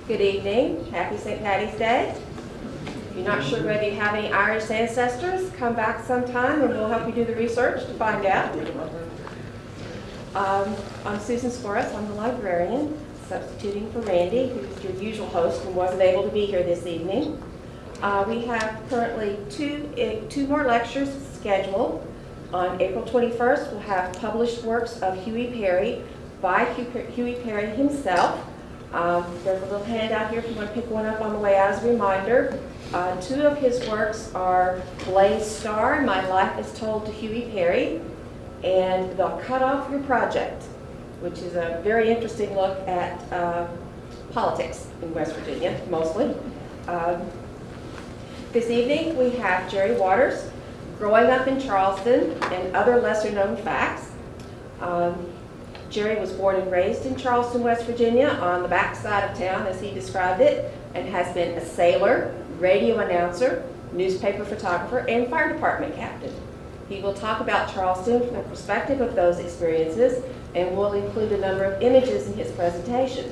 Good evening. Happy St. Patty's Day. If you're not sure whether you have any Irish ancestors, come back sometime and we'll help you do the research to find out. I'm Susan Sporus. I'm the librarian, substituting for Randy, who's your usual host and wasn't able to be here this evening. We have currently two more lectures scheduled. On April 21st, we'll have published works of Huey Perry by Huey Perry himself. There's a little handout here if you want to pick one up on the way out as a reminder. Two of his works are Blaze Star, My Life is Told to Huey Perry, and They'll Cut Off Your Project, which is a very interesting look at politics in West Virginia, mostly. This evening we have Jerry Waters, Growing Up in Charleston and Other Lesser Known Facts. Jerry was born and raised in Charleston, West Virginia, on the back side of town, as he described it, and has been a sailor, radio announcer, newspaper photographer, and fire department captain. He will talk about Charleston from the perspective of those experiences and will include a number of images in his presentation.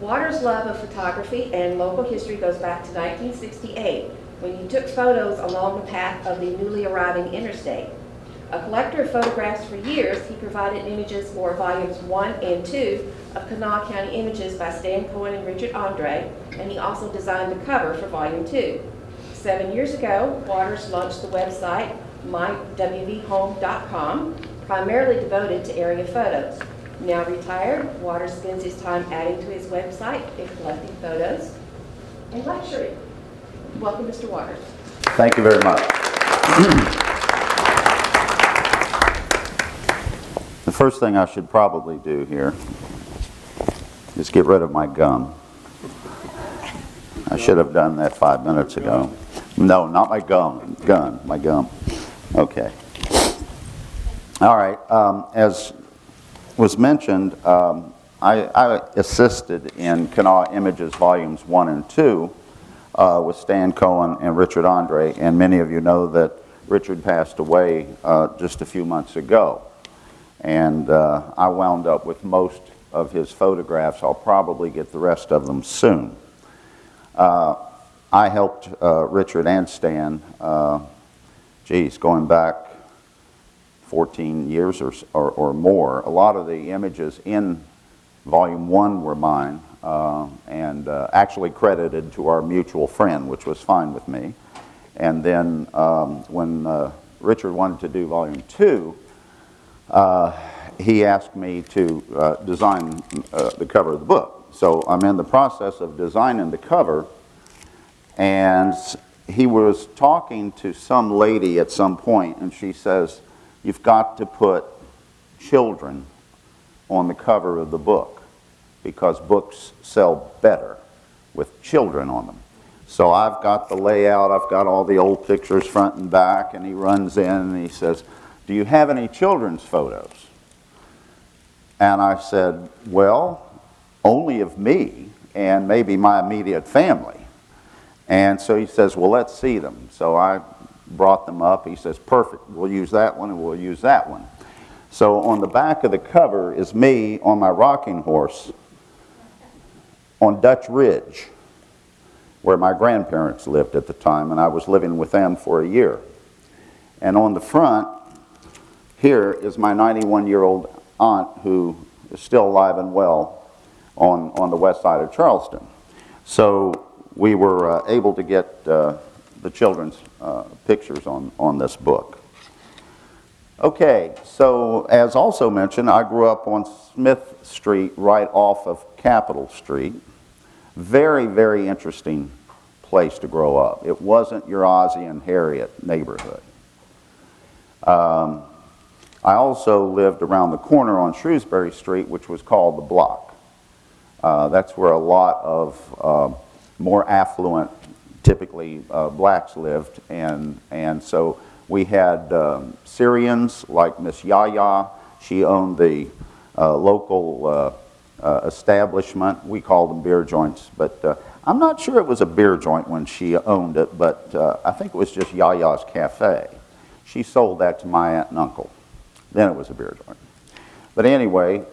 Waters' love of photography and local history goes back to 1968, when he took photos along the path of the newly arriving interstate. A collector of photographs for years, he provided images for volumes 1 and 2 of Kanawha County Images by Stan Cohen and Richard Andre, and he also designed the cover for volume 2. 7 years ago, Waters launched the website mywvhome.com, primarily devoted to area photos. Now retired, Waters spends his time adding to his website and collecting photos and lecturing. Welcome, Mr. Waters. Thank you very much. The first thing I should probably do here is get rid of my gum. I should have done that 5 minutes ago. No, not my gum. My gum. Okay. All right. As was mentioned, I assisted in Kanawha Images Volumes 1 and 2 with Stan Cohen and Richard Andre, and many of you know that Richard passed away just a few months ago. And I wound up with most of his photographs. I'll probably get the rest of them soon. I helped Richard and Stan, going back 14 years or more. A lot of the images in Volume 1 were mine, and actually credited to our mutual friend, which was fine with me. And then when Richard wanted to do Volume 2, he asked me to design the cover of the book. So I'm in the process of designing the cover, and he was talking to some lady at some point, and she says, "You've got to put children on the cover of the book because books sell better with children on them." So I've got the layout, I've got all the old pictures front and back, and he runs in and he says, "Do you have any children's photos?" And I said, "Well, only of me and maybe my immediate family." And so he says, "Well, let's see them." So I brought them up. He says, "Perfect, we'll use that one and we'll use that one." So on the back of the cover is me on my rocking horse on Dutch Ridge, where my grandparents lived at the time, and I was living with them for a year. And on the front, here is my 91-year-old aunt, who is still alive and well on the west side of Charleston. So we were able to get the children's pictures on this book. Okay, so as also mentioned, I grew up on Smith Street right off of Capitol Street. Very, very interesting place to grow up. It wasn't your Ozzie and Harriet neighborhood. I also lived around the corner on Shrewsbury Street, which was called the Block. That's where a lot of more affluent, typically blacks lived, and so we had Syrians like Miss Yaya. She owned the local establishment. We called them beer joints, but I'm not sure it was a beer joint when she owned it, but I think it was just Yaya's Cafe. She sold that to my aunt and uncle. Then it was a beer joint. But anyway,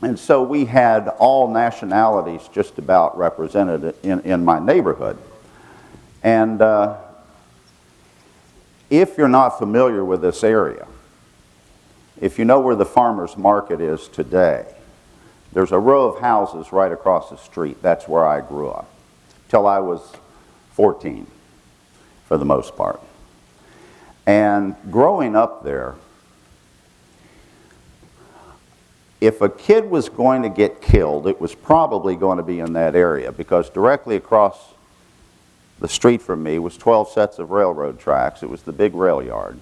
And so we had all nationalities just about represented in my neighborhood. And if you're not familiar with this area, if you know where the farmer's market is today, there's a row of houses right across the street. That's where I grew up, till I was 14, for the most part. And growing up there, if a kid was going to get killed, it was probably going to be in that area, because directly across the street from me was 12 sets of railroad tracks. It was the big rail yard.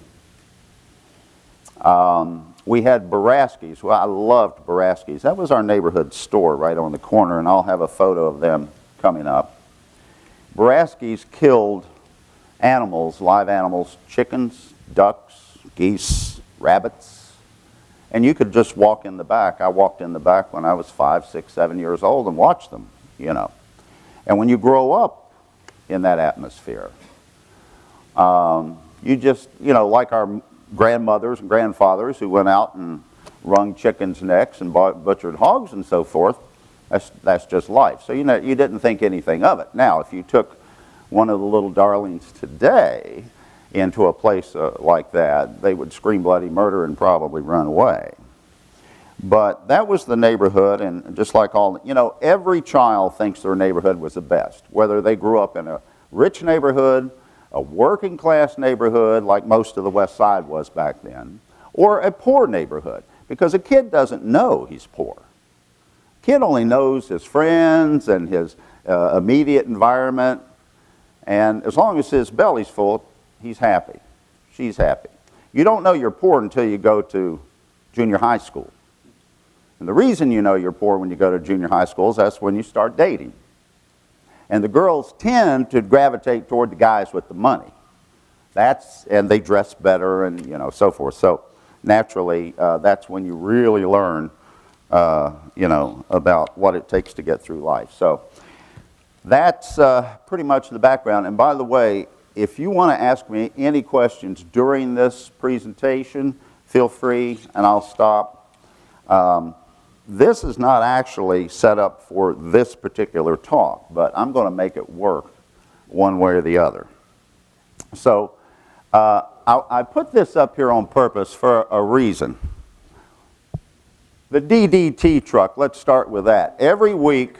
We had Baraski's. Well, I loved Baraski's. That was our neighborhood store right on the corner, and I'll have a photo of them coming up. Baraski's killed animals, live animals, chickens, ducks, geese, rabbits, and you could just walk in the back. I walked in the back when I was 5, 6, 7 years old and watched them, you know. And when you grow up in that atmosphere, you just, you know, like our grandmothers and grandfathers who went out and wrung chickens' necks and butchered hogs and so forth, that's just life. So, you know, you didn't think anything of it. Now, if you took one of the little darlings today into a place like that, they would scream bloody murder and probably run away. But that was the neighborhood, and just like all, you know, every child thinks their neighborhood was the best, whether they grew up in a rich neighborhood, a working class neighborhood like most of the West Side was back then, or a poor neighborhood, because a kid doesn't know he's poor. A kid only knows his friends and his immediate environment, and as long as his belly's full, he's happy. She's happy. You don't know you're poor until you go to junior high school. And the reason you know you're poor when you go to junior high school is that's when you start dating. And the girls tend to gravitate toward the guys with the money. And they dress better and, you know, so forth. So naturally, that's when you really learn, you know, about what it takes to get through life. So that's pretty much the background. And by the way, if you want to ask me any questions during this presentation, feel free, and I'll stop. This is not actually set up for this particular talk, but I'm going to make it work one way or the other. So I put this up here on purpose for a reason. The DDT truck, let's start with that. Every week,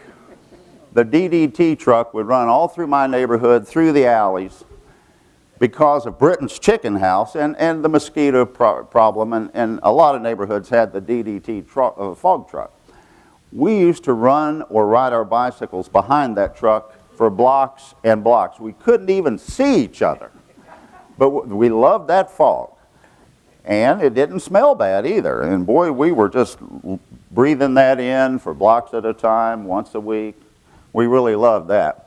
the DDT truck would run all through my neighborhood, through the alleys, because of Britain's Chicken House and the mosquito problem, and a lot of neighborhoods had the DDT fog truck. We used to run or ride our bicycles behind that truck for blocks and blocks. We couldn't even see each other, but we loved that fog. And it didn't smell bad either. And boy, we were just breathing that in for blocks at a time, once a week. We really loved that.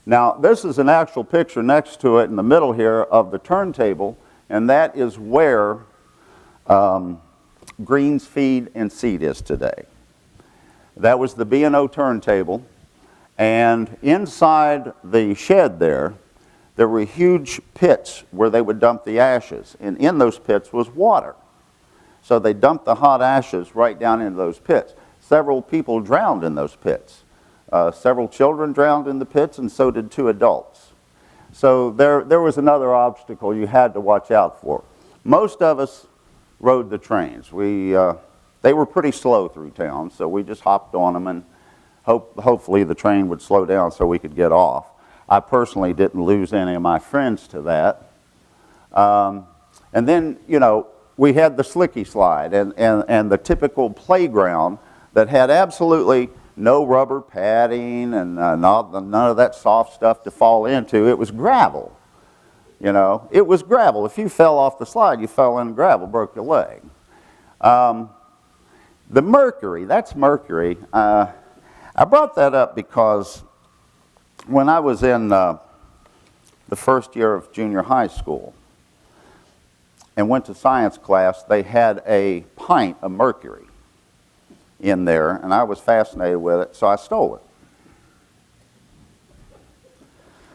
Now, this is an actual picture next to it in the middle here of the turntable, and that is where Green's Feed and Seed is today. That was the B&O turntable, and inside the shed there were huge pits where they would dump the ashes, and in those pits was water. So they dumped the hot ashes right down into those pits. Several people drowned in those pits. Several children drowned in the pits, and so did 2 adults. So there was another obstacle you had to watch out for. Most of us rode the trains. They were pretty slow through town, so we just hopped on them, and hopefully the train would slow down so we could get off. I personally didn't lose any of my friends to that. And then, you know, we had the slicky slide and the typical playground that had absolutely no rubber padding and none of that soft stuff to fall into. It was gravel. You know, it was gravel. If you fell off the slide, you fell in gravel, broke your leg. The Mercury, that's Mercury. I brought that up because when I was in the first year of junior high school and went to science class, they had a pint of mercury in there, and I was fascinated with it, so I stole it.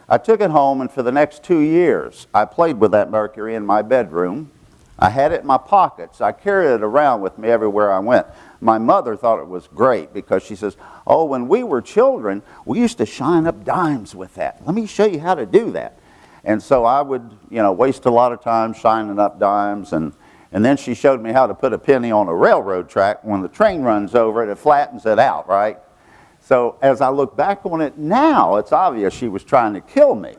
I took it home, and for the next 2 years, I played with that mercury in my bedroom I had it in my pockets. I carried it around with me everywhere I went. My mother thought it was great because she says, oh, when we were children, we used to shine up dimes with that. Let me show you how to do that. And so I would, waste a lot of time shining up dimes. And then she showed me how to put a penny on a railroad track. When the train runs over it, it flattens it out, right? So as I look back on it now, it's obvious she was trying to kill me.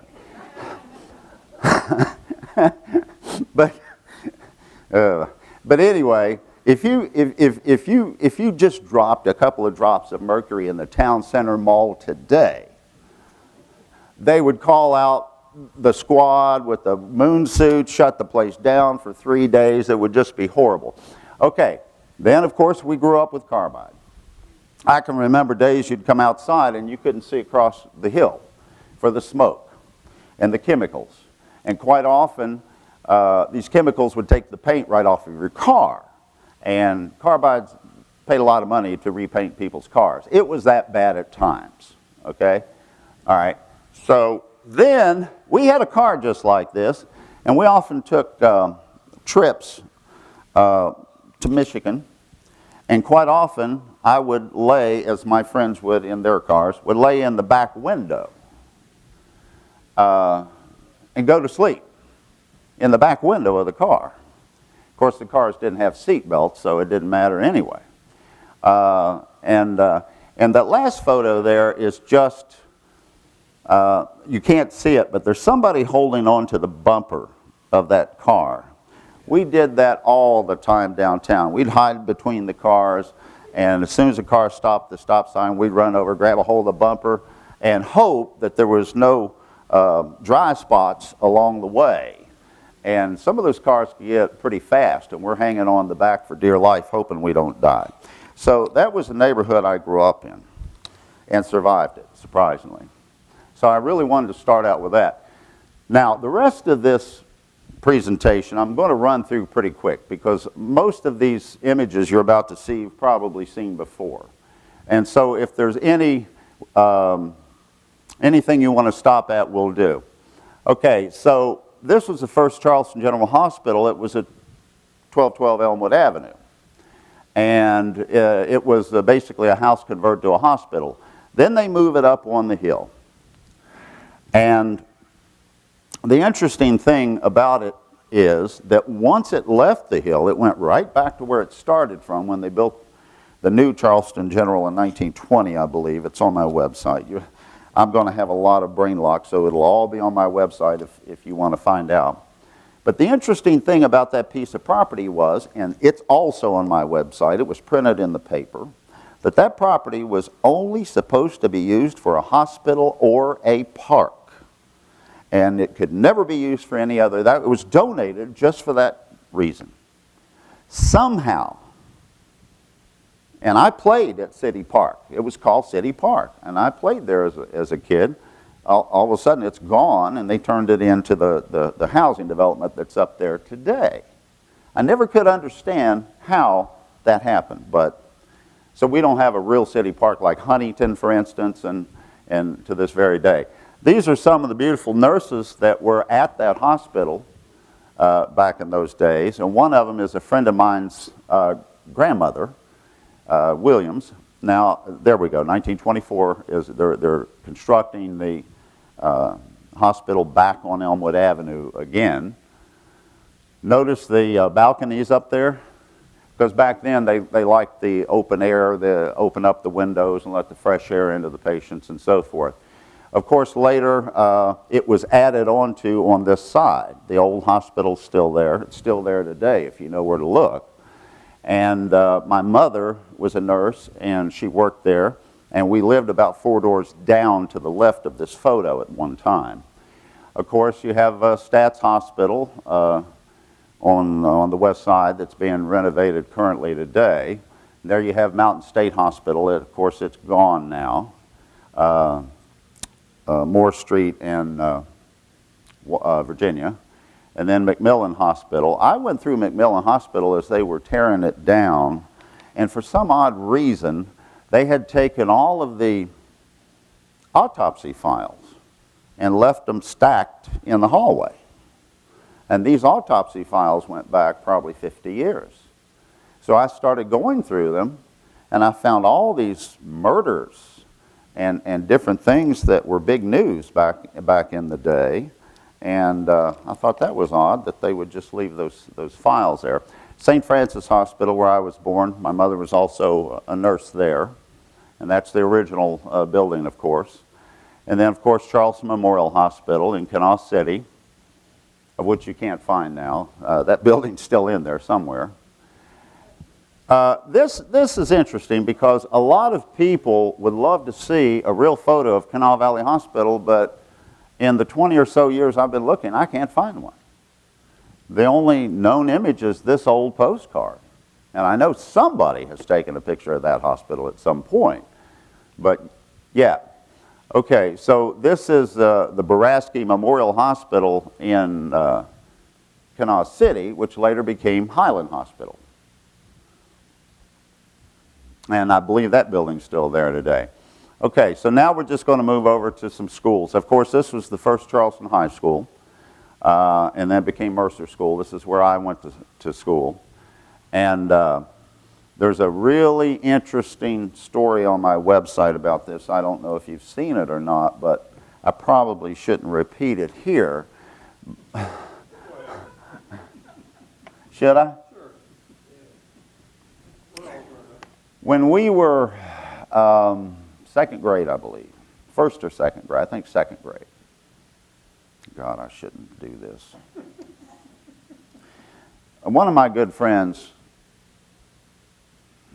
But anyway, if you just dropped a couple of drops of mercury in the town center mall today, they would call out the squad with the moon suit, shut the place down for 3 days. It would just be horrible. Okay, then of course we grew up with carbide. I can remember days you'd come outside and you couldn't see across the hill for the smoke and the chemicals. And quite often, these chemicals would take the paint right off of your car. And carbides paid a lot of money to repaint people's cars. It was that bad at times, okay? All right, so then we had a car just like this, and we often took trips to Michigan, and quite often I would lay, as my friends would in their cars, would lay in the back window and go to sleep in the back window of the car. Of course, the cars didn't have seat belts, so it didn't matter anyway. And that last photo there is just, you can't see it, but there's somebody holding on to the bumper of that car. We did that all the time downtown. We'd hide between the cars, and as soon as the car stopped the stop sign, we'd run over, grab a hold of the bumper, and hope that there was no dry spots along the way. And some of those cars can get pretty fast, and we're hanging on the back for dear life, hoping we don't die. So that was the neighborhood I grew up in and survived it, surprisingly. So I really wanted to start out with that. Now, the rest of this presentation I'm going to run through pretty quick because most of these images you're about to see you've probably seen before. And so if there's anything you want to stop at, we'll do. Okay, so this was the first Charleston General Hospital. It was at 1212 Elmwood Avenue. And it was basically a house converted to a hospital. Then they move it up on the hill. And the interesting thing about it is that once it left the hill, it went right back to where it started from when they built the new Charleston General in 1920, I believe. It's on my website. I'm going to have a lot of brain lock, so it'll all be on my website if you want to find out. But the interesting thing about that piece of property was, and it's also on my website, it was printed in the paper, that that property was only supposed to be used for a hospital or a park. And it could never be used for any other. It was donated just for that reason. Somehow, and I played at City Park. It was called City Park, and I played there as a kid. All of a sudden, it's gone, and they turned it into the housing development that's up there today. I never could understand how that happened, but so we don't have a real city park like Huntington, for instance, and to this very day. These are some of the beautiful nurses that were at that hospital back in those days, and one of them is a friend of mine's grandmother, Williams. Now, there we go, 1924, they're constructing the hospital back on Elmwood Avenue again. Notice the balconies up there, because back then they liked the open air, they open up the windows and let the fresh air into the patients and so forth. Of course, later it was added onto on this side. The old hospital's still there. It's still there today if you know where to look. And my mother was a nurse, and she worked there. And we lived about 4 doors down to the left of this photo at one time. Of course, you have Stats Hospital on the west side that's being renovated currently today. There you have Mountain State Hospital. Of course, it's gone now. Moore Street in Virginia, and then McMillan Hospital. I went through McMillan Hospital as they were tearing it down, and for some odd reason, they had taken all of the autopsy files and left them stacked in the hallway. And these autopsy files went back probably 50 years. So I started going through them, and I found all these murders and different things that were big news back in the day. And I thought that was odd that they would just leave those files there. St. Francis Hospital, where I was born, my mother was also a nurse there. And that's the original building, of course. And then, of course, Charleston Memorial Hospital in Kanawha City, of which you can't find now. That building's still in there somewhere. This is interesting because a lot of people would love to see a real photo of Kanawha Valley Hospital, but in the 20 or so years I've been looking, I can't find one. The only known image is this old postcard. And I know somebody has taken a picture of that hospital at some point. But, yeah. Okay, so this is the Boraski Memorial Hospital in Kanawha City, which later became Highland Hospital. And I believe that building's still there today. Okay, so now we're just going to move over to some schools. Of course, this was the first Charleston High School, and then became Mercer School. This is where I went to school. And there's a really interesting story on my website about this. I don't know if you've seen it or not, but I probably shouldn't repeat it here. Should I? When we were second grade, I believe, first or second grade, I think second grade. God, I shouldn't do this. One of my good friends,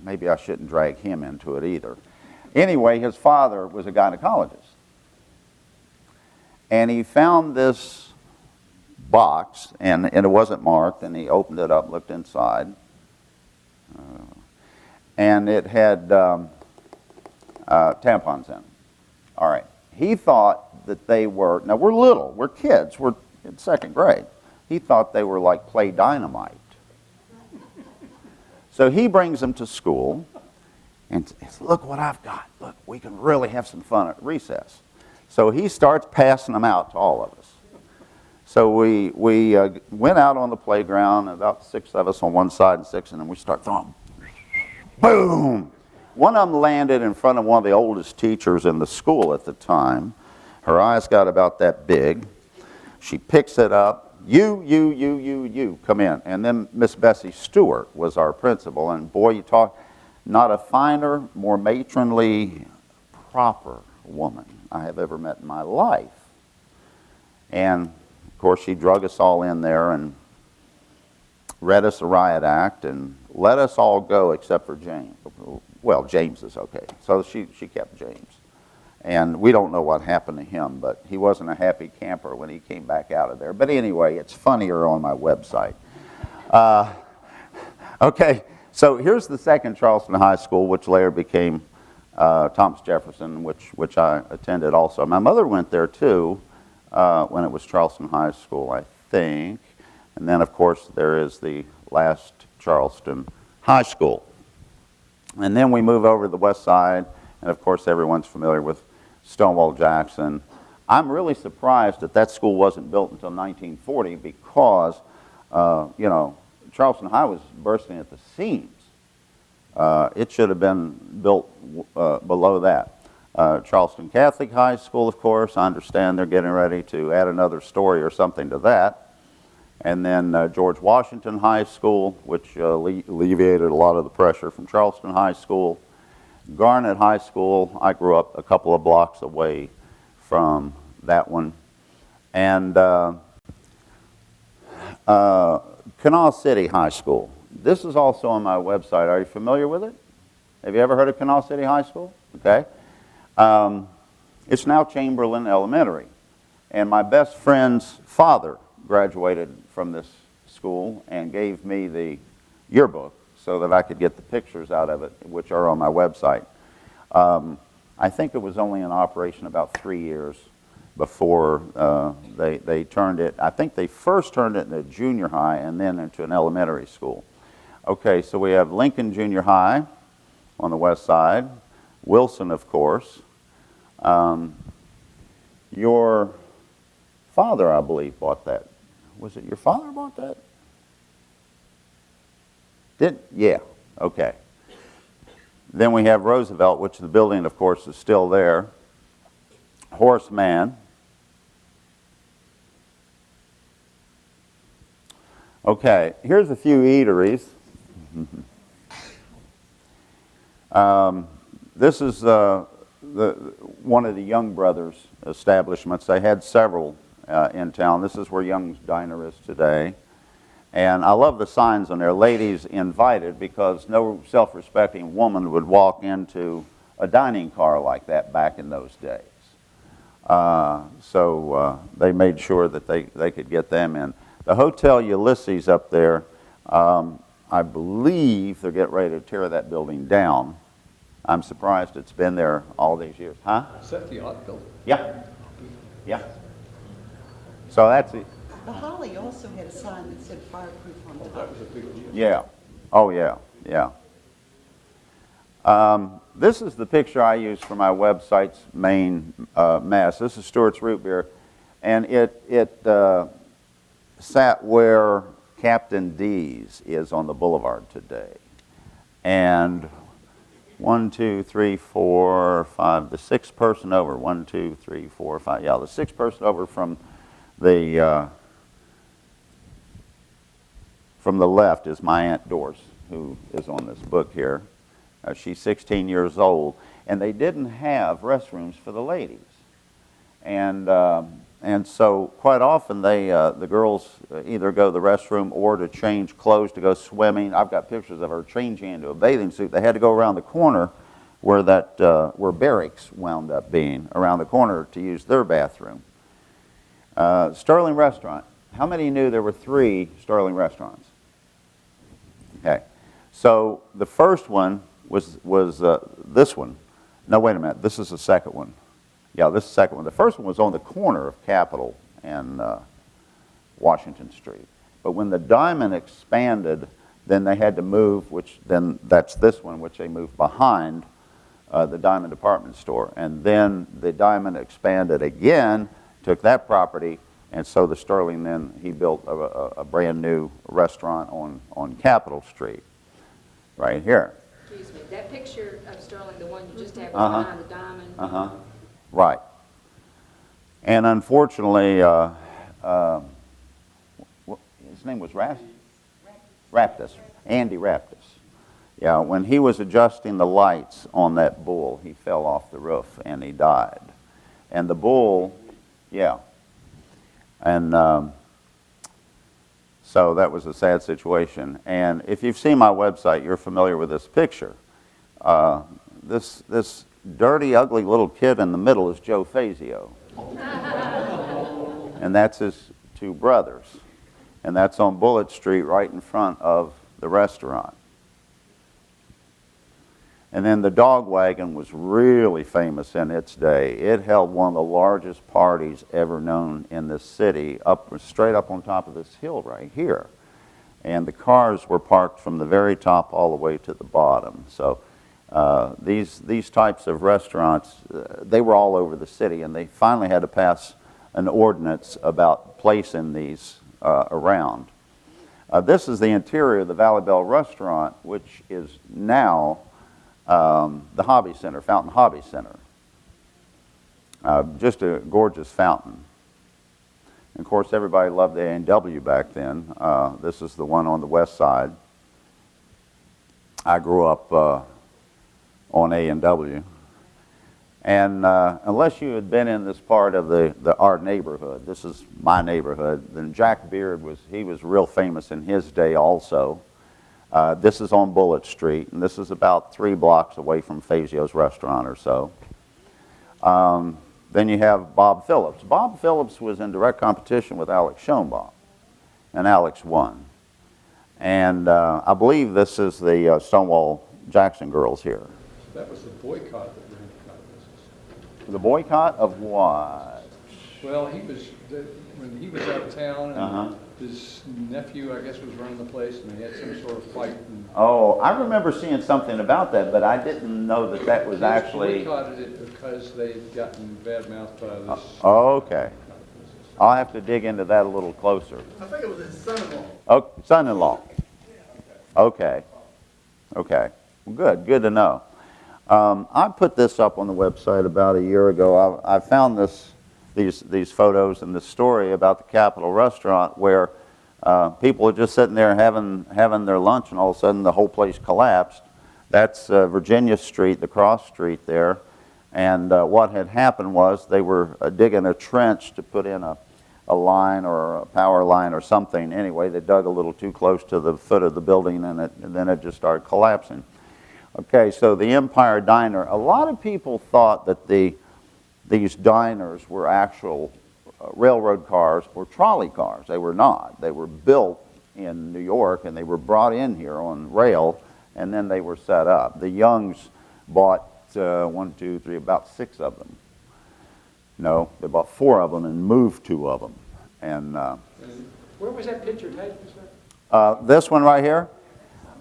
maybe I shouldn't drag him into it either. Anyway, his father was a gynecologist. And he found this box, and it wasn't marked, and he opened it up, looked inside. And it had tampons in them. All right. He thought that they were, now we're little, we're kids, we're in second grade. He thought they were like play dynamite. So he brings them to school and says, look what I've got. Look, we can really have some fun at recess. So he starts passing them out to all of us. So we went out on the playground, about 6 of us on one side and 6, and then we start throwing. Boom! One of them landed in front of one of the oldest teachers in the school at the time. Her eyes got about that big. She picks it up. You, come in. And then Miss Bessie Stewart was our principal. And boy, you talk, not a finer, more matronly, proper woman I have ever met in my life. And, of course, she drug us all in there and read us a riot act and let us all go except for James. Well, James is okay. So she kept James. And we don't know what happened to him, but he wasn't a happy camper when he came back out of there. But anyway, it's funnier on my website. Okay, so here's the second Charleston High School, which later became Thomas Jefferson, which I attended also. My mother went there too when it was Charleston High School, I think. And then, of course, there is the last Charleston High School. And then we move over to the west side, and of course everyone's familiar with Stonewall Jackson. I'm really surprised that that school wasn't built until 1940 because, you know, Charleston High was bursting at the seams. It should have been built below that. Charleston Catholic High School, of course, I understand they're getting ready to add another story or something to that. And then George Washington High School, which alleviated a lot of the pressure from Charleston High School. Garnet High School, I grew up a couple of blocks away from that one. And Kanawha City High School. This is also on my website. Are you familiar with it? Have you ever heard of Kanawha City High School? Okay. It's now Chamberlain Elementary. And my best friend's father graduated from this school and gave me the yearbook so that I could get the pictures out of it, which are on my website. I think it was only in operation about 3 years before they turned it. I think they first turned it into junior high and then into an elementary school. Okay, so we have Lincoln Junior High on the west side, Wilson, of course. Your father, I believe, bought that Was it your father bought that? Yeah, okay. Then we have Roosevelt, which the building, of course, is still there. Horseman. Okay, here's a few eateries. This is one of the Young Brothers establishments. They had several in town. This is where Young's Diner is today. And I love the signs on there, ladies invited, because no self-respecting woman would walk into a dining car like that back in those days. So they made sure that they could get them in. The Hotel Ulysses up there, I believe they're getting ready to tear that building down. I'm surprised it's been there all these years. Huh? Is that the art building? Yeah. Yeah. So that's it. The Holly also had a sign that said fireproof on Oh, top. that was a big deal. Yeah. Oh, yeah. Yeah. This is the picture I use for my website's main mass. This is Stewart's Root Beer, and it sat where Captain D's is on the boulevard today. And 1, 2, 3, 4, 5, the sixth person over. 1, 2, 3, 4, 5. Yeah, the sixth person over from the left is my Aunt Doris, who is on this book here. She's 16 years old, and they didn't have restrooms for the ladies, and so quite often the girls either go to the restroom or to change clothes to go swimming. I've got pictures of her changing into a bathing suit. They had to go around the corner where where barracks wound up being, around the corner to use their bathroom. Sterling Restaurant. How many knew there were 3 Sterling restaurants? Okay, so the first one was this one. No, wait a minute. This is the second one. Yeah, this is the second one. The first one was on the corner of Capitol and Washington Street. But when the Diamond expanded, then they had to move, then that's this one, which they moved behind the Diamond department store. And then the Diamond expanded again, took that property, and so the Sterling then, he built a brand new restaurant on Capitol Street, right here. Excuse me, that picture of Sterling, the one you just had behind the diamond. Right. And unfortunately, his name was Raptus, Andy Raptus. Yeah, when he was adjusting the lights on that bull, he fell off the roof and he died. And the bull, yeah. And so that was a sad situation. And if you've seen my website, you're familiar with this picture. This dirty, ugly little kid in the middle is Joe Fazio. And that's his 2 brothers. And that's on Bullitt Street right in front of the restaurant. And then the dog wagon was really famous in its day. It held one of the largest parties ever known in this city, straight up on top of this hill right here. And the cars were parked from the very top all the way to the bottom. So these types of restaurants, they were all over the city, and they finally had to pass an ordinance about placing these around. This is the interior of the Valley Bell restaurant, which is now the Hobby Center, Fountain Hobby Center. Just a gorgeous fountain. And of course, everybody loved the A&W back then. This is the one on the west side. I grew up on A&W. And unless you had been in this part of our neighborhood, this is my neighborhood, then Jack Beard was real famous in his day also. This is on Bullitt Street, and this is about 3 blocks away from Fazio's restaurant or so. Then you have Bob Phillips. Bob Phillips was in direct competition with Alex Schoenbaum, and Alex won. And I believe this is the Stonewall Jackson girls here. That was the boycott that ran out of business. The boycott of what? Well, when he was out of town, and his nephew, I guess, was running the place, and they had some sort of fight. Oh, I remember seeing something about that, but I didn't know that was actually... He boycotted it because they'd gotten bad-mouthed by this... okay. I'll have to dig into that a little closer. I think it was his son-in-law. Oh, son-in-law. Okay. Okay. Well, good to know. I put this up on the website about a year ago. I found these photos and this story about the Capitol Restaurant where people are just sitting there having their lunch, and all of a sudden the whole place collapsed. That's Virginia Street, the cross street there. And what had happened was they were digging a trench to put in a line or a power line or something. Anyway, they dug a little too close to the foot of the building, and then it just started collapsing. Okay, so the Empire Diner. A lot of people thought that these diners were actual railroad cars or trolley cars. They were not. They were built in New York, and they were brought in here on rail, and then they were set up. The Youngs bought one, two, three, about 6 of them. No, they bought 4 of them and moved 2 of them. And Where was that picture taken, sir? this one right here.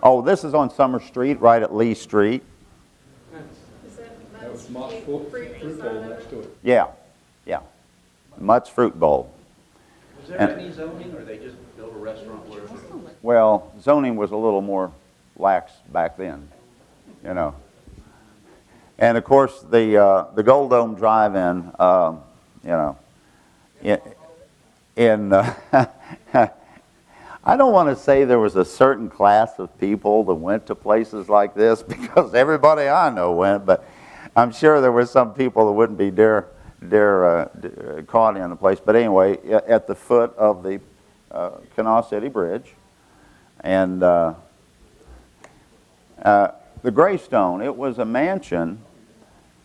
Oh, this is on Summer Street, right at Lee Street. That was Mott's Fruit Bowl next to it. Yeah, yeah. Mutt's Fruit Bowl. Was there any zoning, or they just built a restaurant where? Well, zoning was a little more lax back then, you know. And of course, the Gold Dome Drive-In, you know, I don't want to say there was a certain class of people that went to places like this, because everybody I know went, but I'm sure there were some people that wouldn't be dare caught in the place. But anyway, at the foot of the Canal City Bridge, and the Greystone, it was a mansion,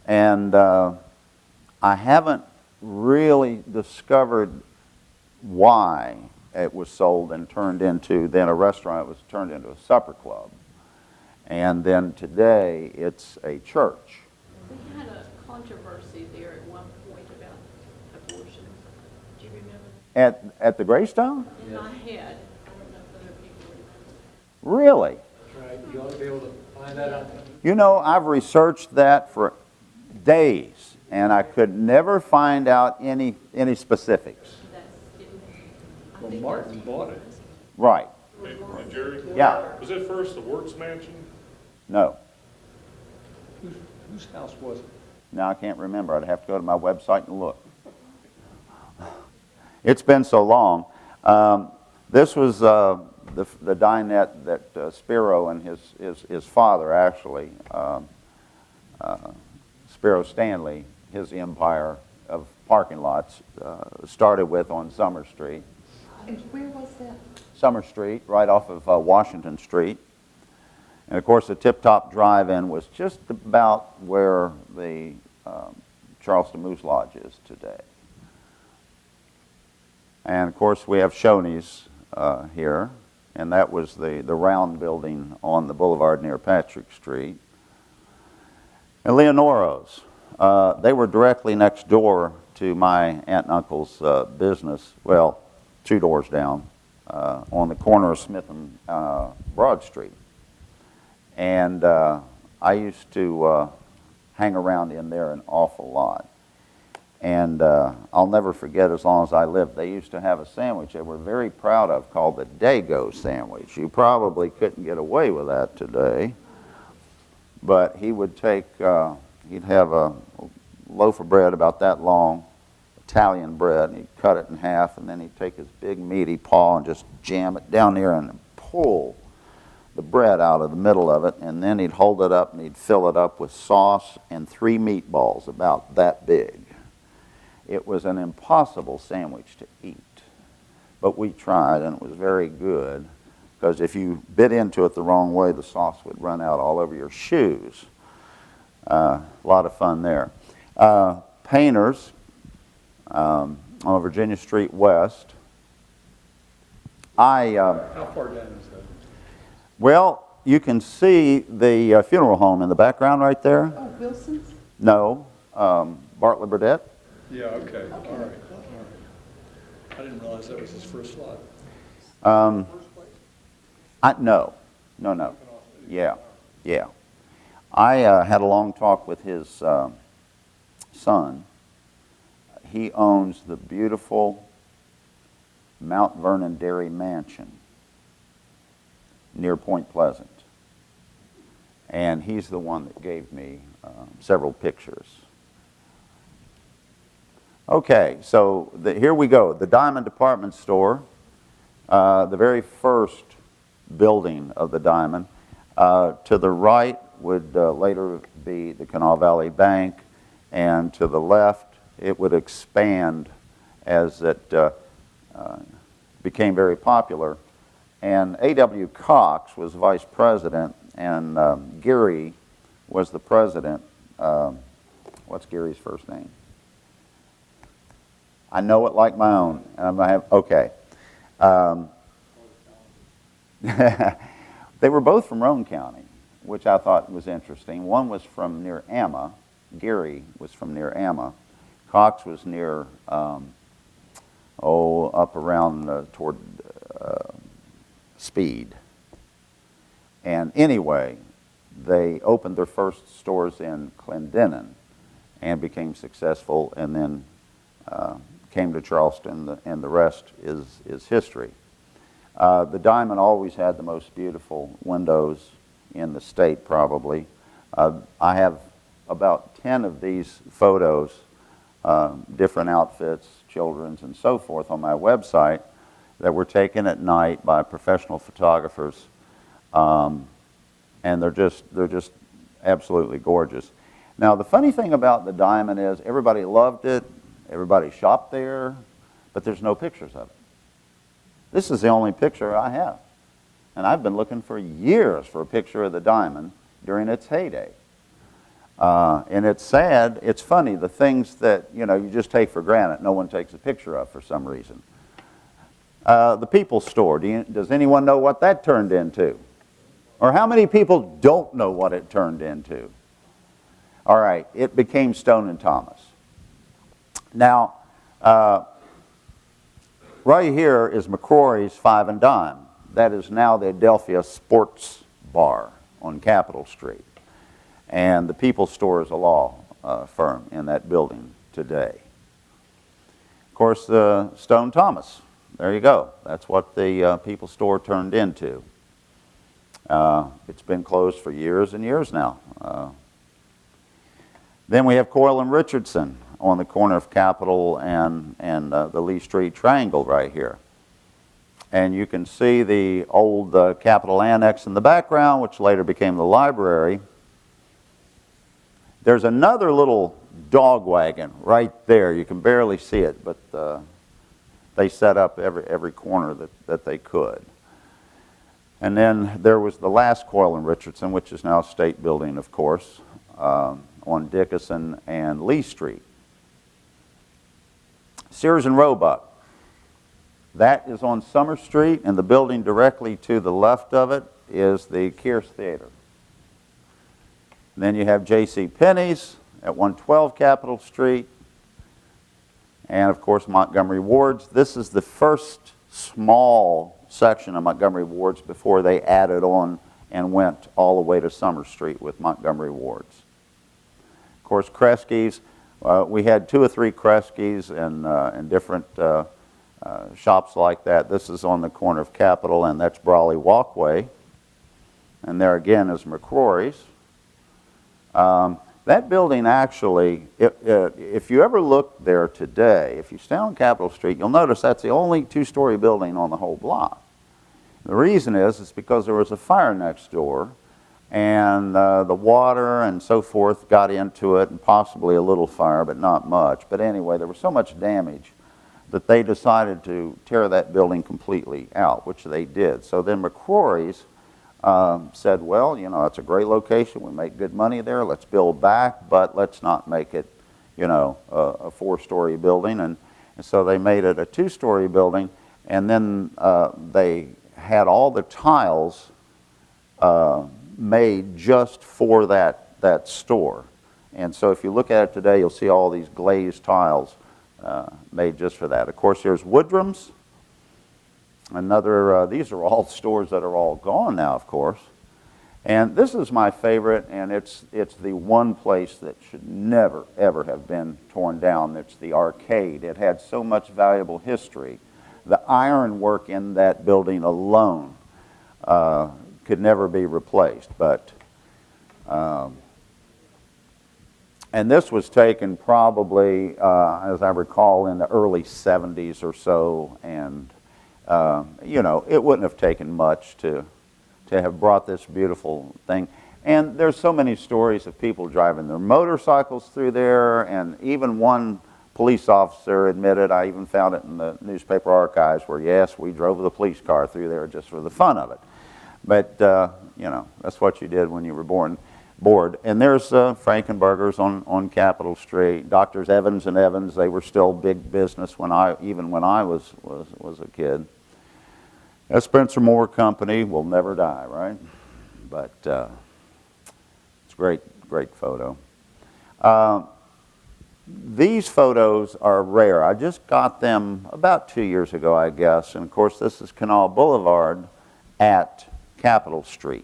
and I haven't really discovered why it was sold and turned into then a restaurant. It was turned into a supper club, and then today it's a church. We had a controversy there at one point about abortion. Do you remember? At the Greystone? In my head, I don't know if other people remember. Really? Right, you ought to be able to find that out. You know, I've researched that for days, and I could never find out any specifics. Well, Martin bought it. Right. Hey, Jerry, Yeah. was it first the Works Mansion? No. Whose house was it? Now I can't remember. I'd have to go to my website and look. It's been so long. This was the dinette that Spiro and his father, actually, Spiro Stanley, his empire of parking lots, started with on Summer Street. And where was that? Summer Street, right off of Washington Street. And of course, the Tip Top Drive-In was just about where the Charleston Moose Lodge is today. And of course, we have Shoney's here, and that was the round building on the boulevard near Patrick Street. And Leonoro's, they were directly next door to my aunt and uncle's business, well, 2 doors down, on the corner of Smith and Broad Street. And I used to hang around in there an awful lot. And I'll never forget, as long as I lived, they used to have a sandwich they were very proud of called the Dago sandwich. You probably couldn't get away with that today. But he would take, he'd have a loaf of bread about that long, Italian bread, and he'd cut it in half, and then he'd take his big meaty paw and just jam it down there and pull the bread out of the middle of it, and then he'd hold it up and he'd fill it up with sauce and 3 meatballs about that big. It was an impossible sandwich to eat, but we tried, and it was very good, because if you bit into it the wrong way, the sauce would run out all over your shoes. A lot of fun there. Painters on Virginia Street West. How far down is that? Well, you can see the funeral home in the background right there. Oh, Wilson's? No, Bartlett Burdette. Yeah, okay, all right. I didn't realize that was his first lot. No. Yeah. I had a long talk with his son. He owns the beautiful Mount Vernon Dairy Mansion near Point Pleasant. And he's the one that gave me several pictures. Okay, so here we go. The Diamond Department Store, the very first building of the Diamond. To the right would later be the Kanawha Valley Bank, and to the left it would expand as it became very popular. And A.W. Cox was vice president, and Geary was the president. What's Geary's first name? I know it like my own. And I'm gonna have, okay. They were both from Roane County, which I thought was interesting. One was from near Amma. Geary was from near Amma. Cox was near, up around toward Speed. And anyway, they opened their first stores in Clendenin and became successful, and then came to Charleston, and the rest is history. The Diamond always had the most beautiful windows in the state, probably. I have about 10 of these photos, different outfits, children's, and so forth, on my website that were taken at night by professional photographers, and they're just absolutely gorgeous. Now, the funny thing about the Diamond is everybody loved it, everybody shopped there, but there's no pictures of it. This is the only picture I have, and I've been looking for years for a picture of the Diamond during its heyday. And it's sad, it's funny, the things that you just take for granted, no one takes a picture of for some reason. The People's Store, does anyone know what that turned into? Or how many people don't know what it turned into? All right, it became Stone and Thomas. Now, right here is McCrory's Five and Dime. That is now the Adelphia Sports Bar on Capitol Street. And the People's Store is a law firm in that building today. Of course, Stone Thomas. There you go. That's what the People's Store turned into. It's been closed for years and years now. Then we have Coyle and Richardson on the corner of Capitol and the Lee Street Triangle right here. And you can see the old Capitol Annex in the background, which later became the library. There's another little dog wagon right there. You can barely see it, but they set up every corner that they could. And then there was the last Coyle and Richardson, which is now State Building, of course, on Dickinson and Lee Street. Sears and Roebuck. That is on Summer Street, and the building directly to the left of it is the Kears Theater. And then you have J.C. Penney's at 112 Capitol Street, and of course Montgomery Ward's. This is the first small section of Montgomery Ward's before they added on and went all the way to Summer Street with Montgomery Ward's. Of course, Kresge's. We had 2 or 3 Kresge's and different shops like that. This is on the corner of Capitol, and that's Brawley Walkway. And there again is McCrory's. That building actually, if you ever look there today, if you stand on Capitol Street, you'll notice that's the only 2-story building on the whole block. The reason is because there was a fire next door, and the water and so forth got into it, and possibly a little fire, but not much. But anyway, there was so much damage that they decided to tear that building completely out, which they did. So then McCrory's said, well, it's a great location, we make good money there, let's build back, but let's not make it, a 4-story building. And so they made it a 2-story building, and then they had all the tiles made just for that store. And so if you look at it today, you'll see all these glazed tiles made just for that. Of course, there's Woodrum's. These are all stores that are all gone now, of course. And this is my favorite, and it's the one place that should never, ever have been torn down. It's the arcade. It had so much valuable history The ironwork in that building alone could never be replaced. But and this was taken probably, as I recall, in the early 70s or so, and you know, it wouldn't have taken much to have brought this beautiful thing. And there's so many stories of people driving their motorcycles through there, and even one police officer admitted, I even found it in the newspaper archives, where yes, we drove the police car through there just for the fun of it. But you know, that's what you did when you were bored. And there's Frankenberger's on Capitol Street. Doctors Evans and Evans, they were still big business even when I was a kid. That Spencer Moore Company will never die, right? But it's a great photo. These photos are rare. I just got them about 2 years ago, I guess. And of course, this is Canal Boulevard at Capitol Street.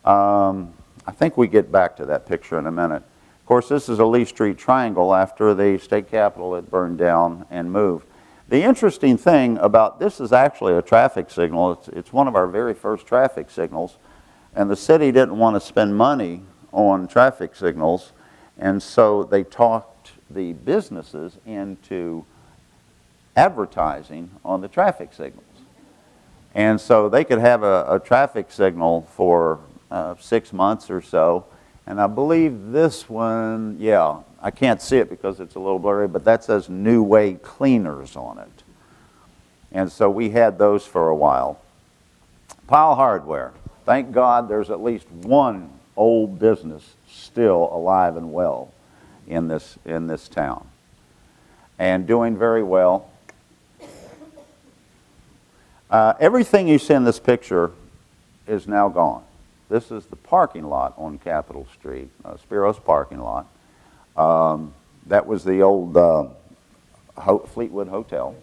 I think we get back to that picture in a minute. Of course, this is a Lee Street triangle after the state capitol had burned down and moved. The interesting thing about this is actually a traffic signal. It's one of our very first traffic signals, and the city didn't want to spend money on traffic signals, and so they talked the businesses into advertising on the traffic signals. And so they could have a traffic signal for 6 months or so. And I believe this one, yeah, I can't see it because it's a little blurry, but that says New Way Cleaners on it. And so we had those for a while. Pyle Hardware. Thank God there's at least one old business still alive and well in this town, and doing very well. Everything you see in this picture is now gone. This is the parking lot on Capitol Street, Spiro's parking lot. That was the old Fleetwood Hotel,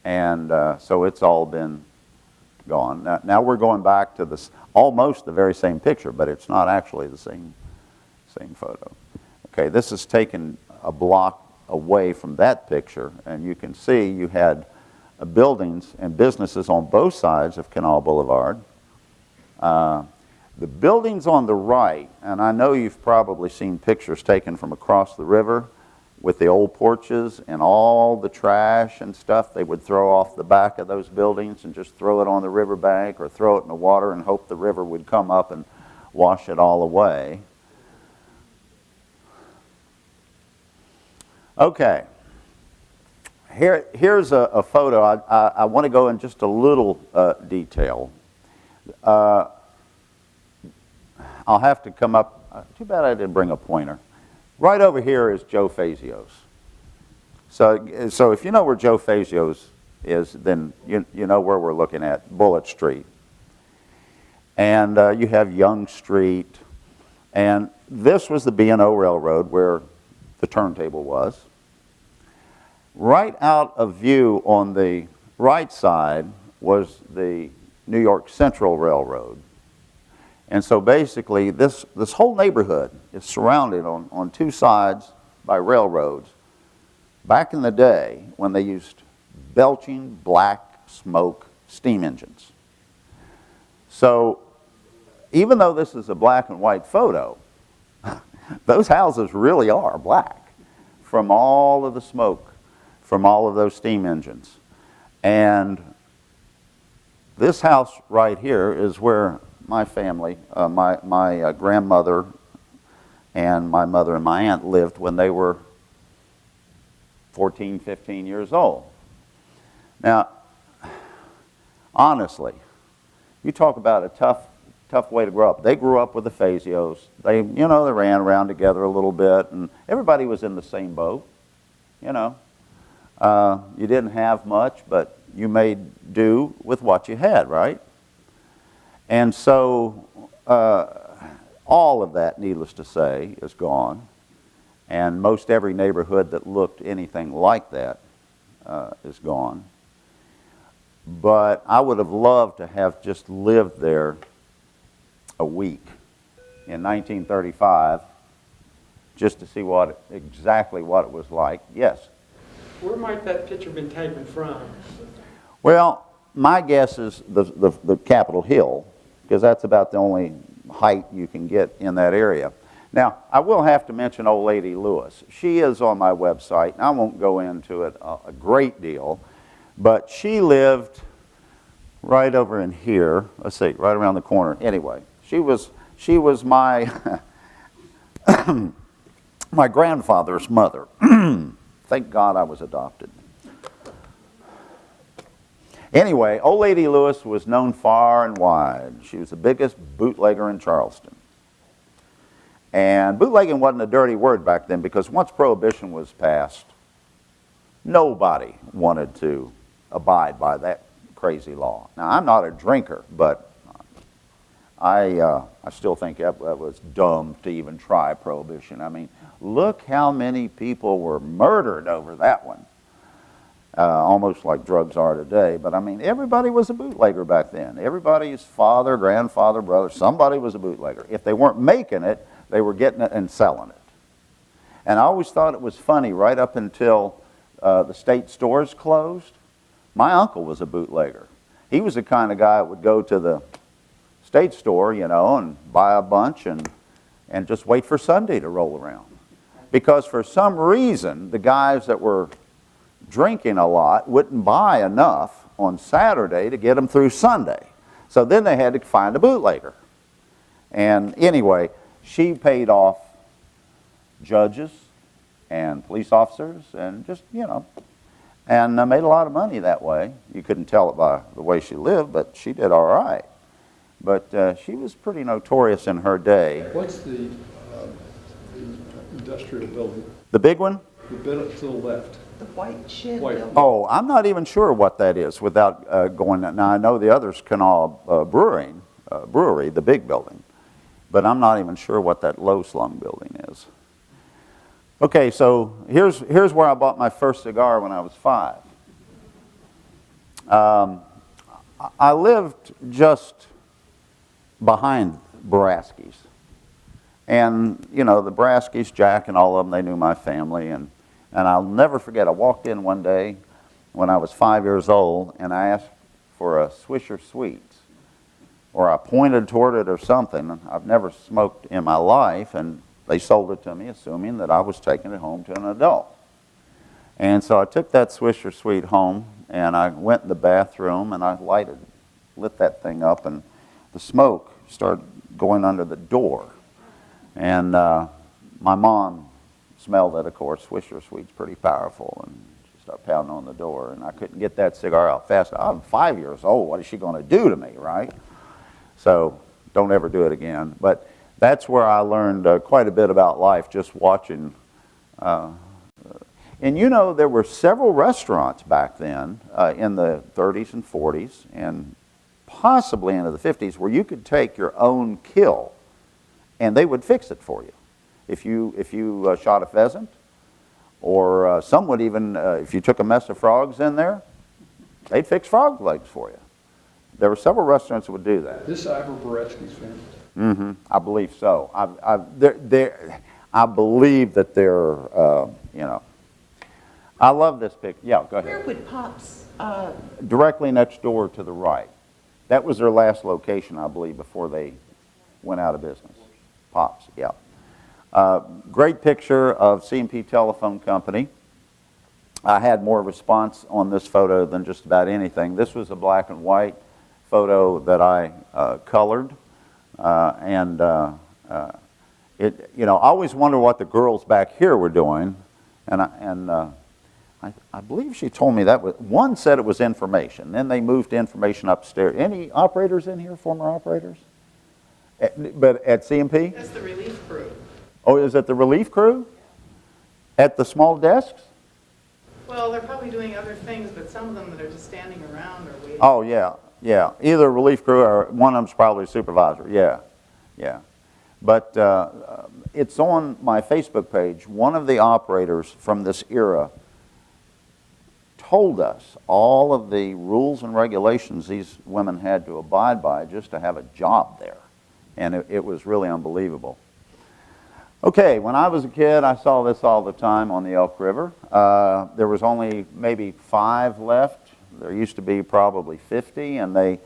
and so it's all been gone. Now we're going back to this, almost the very same picture, but it's not actually the same photo. Okay, this is taken a block away from that picture, and you can see you had buildings and businesses on both sides of Canal Boulevard. The buildings on the right, and I know you've probably seen pictures taken from across the river with the old porches and all the trash and stuff they would throw off the back of those buildings and just throw it on the riverbank or throw it in the water and hope the river would come up and wash it all away. Okay. Here's a photo. I want to go in just a little detail. I'll have to come up. Too bad I didn't bring a pointer. Right over here is Joe Fazio's. So if you know where Joe Fazio's is, then you know where we're looking at, Bullitt Street. And you have Young Street. And this was the B&O Railroad where the turntable was. Right out of view on the right side was the New York Central Railroad. And so basically this whole neighborhood is surrounded on two sides by railroads. Back in the day when they used belching black smoke steam engines. So even though this is a black and white photo, those houses really are black from all of the smoke from all of those steam engines. And this house right here is where my family, my grandmother and my mother and my aunt lived when they were 14, 15 years old. Now, honestly, you talk about a tough way to grow up. They grew up with the Fazios. They ran around together a little bit, and everybody was in the same boat, You didn't have much, but you made do with what you had, right? And so all of that, needless to say, is gone. And most every neighborhood that looked anything like that is gone. But I would have loved to have just lived there a week in 1935 just to see exactly what it was like. Yes? Where might that picture been taken from? Well, my guess is the Capitol Hill, because that's about the only height you can get in that area. Now, I will have to mention Old Lady Lewis. She is on my website, and I won't go into it a great deal, but she lived right over in here. Let's see, right around the corner. Anyway, she was my my grandfather's mother. Thank God I was adopted. Anyway, Old Lady Lewis was known far and wide. She was the biggest bootlegger in Charleston. And bootlegging wasn't a dirty word back then, because once Prohibition was passed, nobody wanted to abide by that crazy law. Now, I'm not a drinker, but I still think that was dumb to even try Prohibition. I mean, look how many people were murdered over that one. Almost like drugs are today. But I mean, everybody was a bootlegger back then. Everybody's father, grandfather, brother, somebody was a bootlegger. If they weren't making it, they were getting it and selling it. And I always thought it was funny, right up until the state stores closed. My uncle was a bootlegger. He was the kind of guy that would go to the state store, you know, and buy a bunch and just wait for Sunday to roll around. Because for some reason, the guys that were drinking a lot wouldn't buy enough on Saturday to get them through Sunday. So then they had to find a bootlegger. And anyway, she paid off judges and police officers and just, you know, and made a lot of money that way. You couldn't tell it by the way she lived, but she did all right. But she was pretty notorious in her day. What's the industrial building? The big one? The bit to the left. The white shed White. building. Oh, I'm not even sure what that is without going. Now, I know the other's Canal Brewery, the big building. But I'm not even sure what that low slung building is. Okay, so here's where I bought my first cigar when I was 5. I lived just behind Baraski's. And, you know, the Baraski's, Jack and all of them, they knew my family. And I'll never forget, I walked in one day when I was 5 years old, and I asked for a Swisher Sweets. Or I pointed toward it or something. I've never smoked in my life, and they sold it to me, assuming that I was taking it home to an adult. And so I took that Swisher Sweet home, and I went in the bathroom, and I lit that thing up, and the smoke started going under the door. And my mom smelled it, of course. Swisher Sweet's pretty powerful, and she started pounding on the door, and I couldn't get that cigar out fast. I'm 5 years old. What is she going to do to me, right? So don't ever do it again. But that's where I learned quite a bit about life, just watching. And you know, there were several restaurants back then in the 30s and 40s and possibly into the 50s where you could take your own kill and they would fix it for you. If you shot a pheasant, or some would even, if you took a mess of frogs in there, they'd fix frog legs for you. There were several restaurants that would do that. This Ivor Boretzky's family. Mm-hmm. I believe so. I believe that they're, you know. I love this picture. Yeah, go ahead. Where would Pops, Directly next door to the right. That was their last location, I believe, before they went out of business. Pops, yeah. Great picture of C&P Telephone Company. I had more response on this photo than just about anything. This was a black and white photo that I colored, it, you know, I always wonder what the girls back here were doing, and I believe she told me that one said it was information. Then they moved information upstairs. Any operators in here, former operators? But at C&P? That's the relief crew. Oh, is it the relief crew? At the small desks? Well, they're probably doing other things, but some of them that are just standing around or waiting. Oh, yeah, yeah. Either a relief crew or one of them's probably a supervisor. Yeah, yeah. But it's on my Facebook page. One of the operators from this era told us all of the rules and regulations these women had to abide by just to have a job there. And it was really unbelievable. Okay, when I was a kid, I saw this all the time on the Elk River. There was only maybe 5 left. There used to be probably 50, and the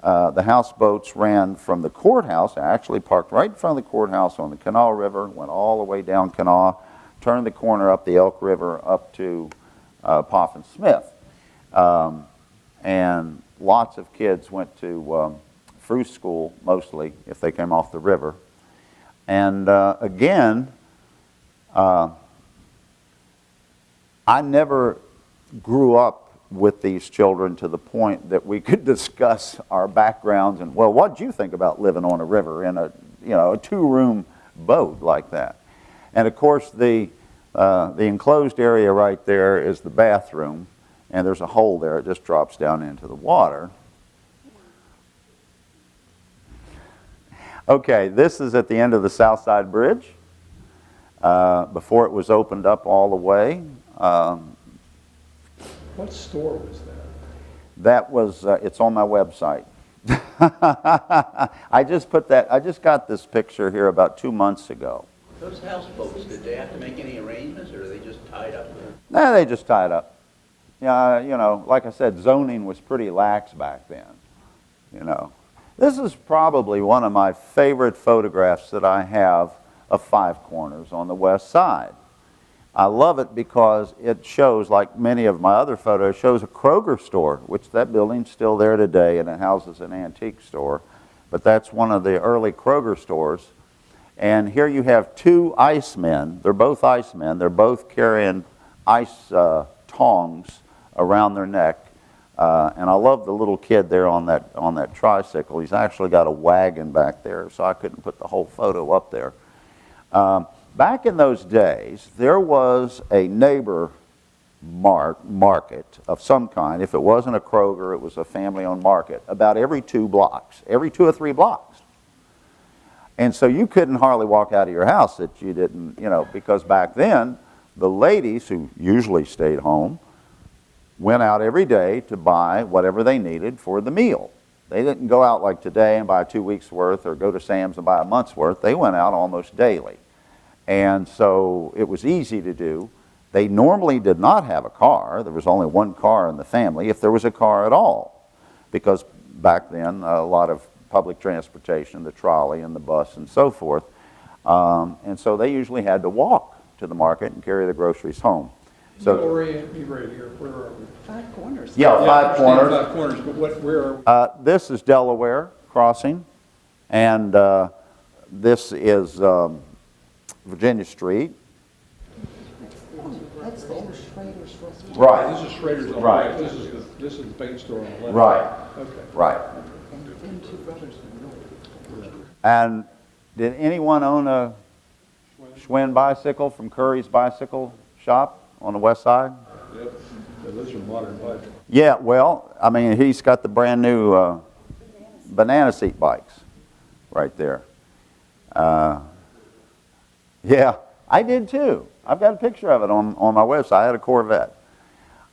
houseboats ran from the courthouse, actually parked right in front of the courthouse on the Kanawha River, went all the way down Kanawha, turned the corner up the Elk River up to Poffin Smith. And lots of kids went to through school, mostly, if they came off the river. And again, I never grew up with these children to the point that we could discuss our backgrounds and, well, what did you think about living on a river in a 2-room boat like that? And of course, the enclosed area right there is the bathroom, and there's a hole there. It just drops down into the water. Okay, this is at the end of the South Side Bridge, before it was opened up all the way. What store was that? That was, it's on my website. I just got this picture here about 2 months ago. Those houseboats, did they have to make any arrangements, or are they just tied up there? Nah, they just tied up. Yeah, like I said, zoning was pretty lax back then, This is probably one of my favorite photographs that I have of Five Corners on the west side. I love it because it shows, like many of my other photos, shows a Kroger store, which that building's still there today, and it houses an antique store. But that's one of the early Kroger stores. And here you have 2 ice men. They're both ice men. They're both carrying ice tongs around their neck. And I love the little kid there on that tricycle. He's actually got a wagon back there, so I couldn't put the whole photo up there. Back in those days, there was a neighbor market of some kind. If it wasn't a Kroger, it was a family-owned market, about every 2 blocks, every 2 or 3 blocks. And so you couldn't hardly walk out of your house that you didn't, because back then, the ladies, who usually stayed home, went out every day to buy whatever they needed for the meal. They didn't go out like today and buy 2 weeks' worth or go to Sam's and buy a month's worth. They went out almost daily. And so it was easy to do. They normally did not have a car. There was only 1 car in the family, if there was a car at all, because back then a lot of public transportation, the trolley and the bus and so forth. And so they usually had to walk to the market and carry the groceries home. So Orient me right here. Where are we? Five Corners. Yeah, Five Corners. Five Corners, but where are we? This is Delaware Crossing, and this is Virginia Street. That's the old Schrader's restaurant. Right. This is Schrader's on the Right. right. This is the paint store on the left. Right. Okay. Right. And 2 brothers. And did anyone own a Schwinn bicycle from Curry's Bicycle Shop on the west side? Yep. Yeah, those are modern bikes. Yeah, well, I mean, he's got the brand new banana seat bikes right there. Yeah, I did too. I've got a picture of it on my website. I had a Corvette.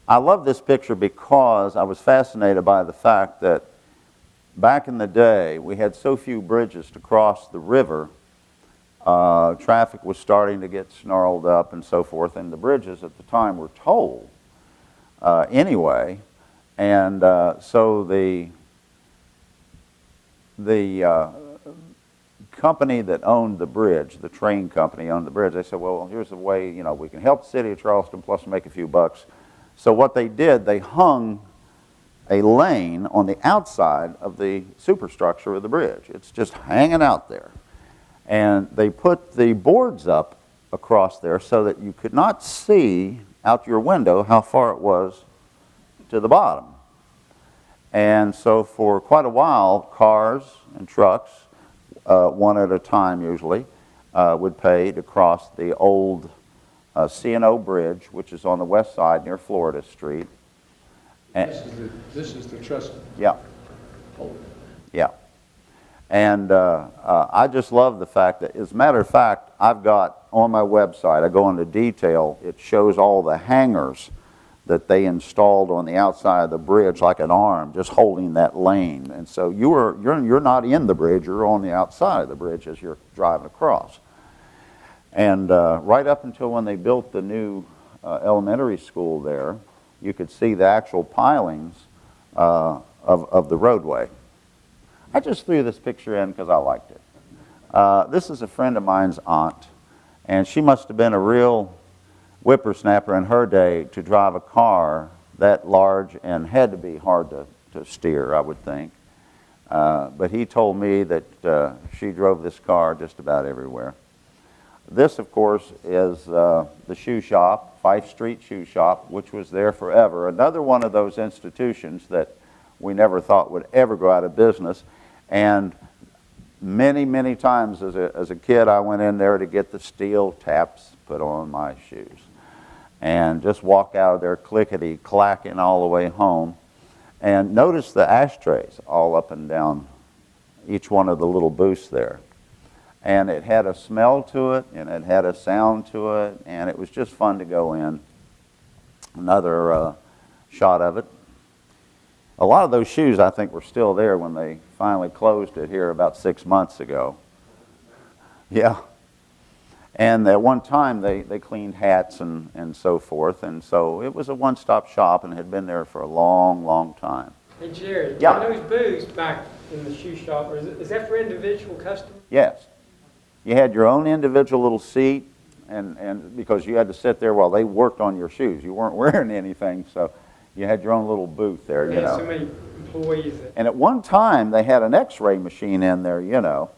I love this picture because I was fascinated by the fact that back in the day, we had so few bridges to cross the river. Traffic was starting to get snarled up and so forth, and the bridges at the time were tolled anyway. And so the company that owned the bridge, the train company owned the bridge, they said, well, here's a way, we can help the city of Charleston plus make a few bucks. So what they did, they hung a lane on the outside of the superstructure of the bridge. It's just hanging out there. And they put the boards up across there so that you could not see out your window how far it was to the bottom. And so for quite a while, cars and trucks, one at a time usually, would pay to cross the old C&O Bridge, which is on the west side near Florida Street. And This is the trust. yeah. Yeah. And I just love the fact that, as a matter of fact, I've got on my website, I go into detail, it shows all the hangers that they installed on the outside of the bridge like an arm, just holding that lane. And so you're not in the bridge, you're on the outside of the bridge as you're driving across. And right up until when they built the new elementary school there, you could see the actual pilings of the roadway. I just threw this picture in because I liked it. This is a friend of mine's aunt, and she must have been a real whippersnapper in her day to drive a car that large and had to be hard to steer, I would think. But he told me that she drove this car just about everywhere. This, of course, is the shoe shop, Fife Street Shoe Shop, which was there forever. Another one of those institutions that we never thought would ever go out of business. And many, many times as a kid, I went in there to get the steel taps put on my shoes. And just walk out of there clickety-clacking all the way home. And notice the ashtrays all up and down each one of the little booths there. And it had a smell to it, and it had a sound to it, and it was just fun to go in. Another shot of it. A lot of those shoes, I think, were still there when they finally closed it here about 6 months ago. Yeah. And at one time, they cleaned hats and so forth, and so it was a one-stop shop and had been there for a long, long time. Hey, Jerry, Yeah. those booths back in the shoe shop, is that for individual customers? Yes. You had your own individual little seat, and because you had to sit there while they worked on your shoes. You weren't wearing anything, so you had your own little booth there, They you had know. so many employees that... And at one time, they had an x-ray machine in there, you know,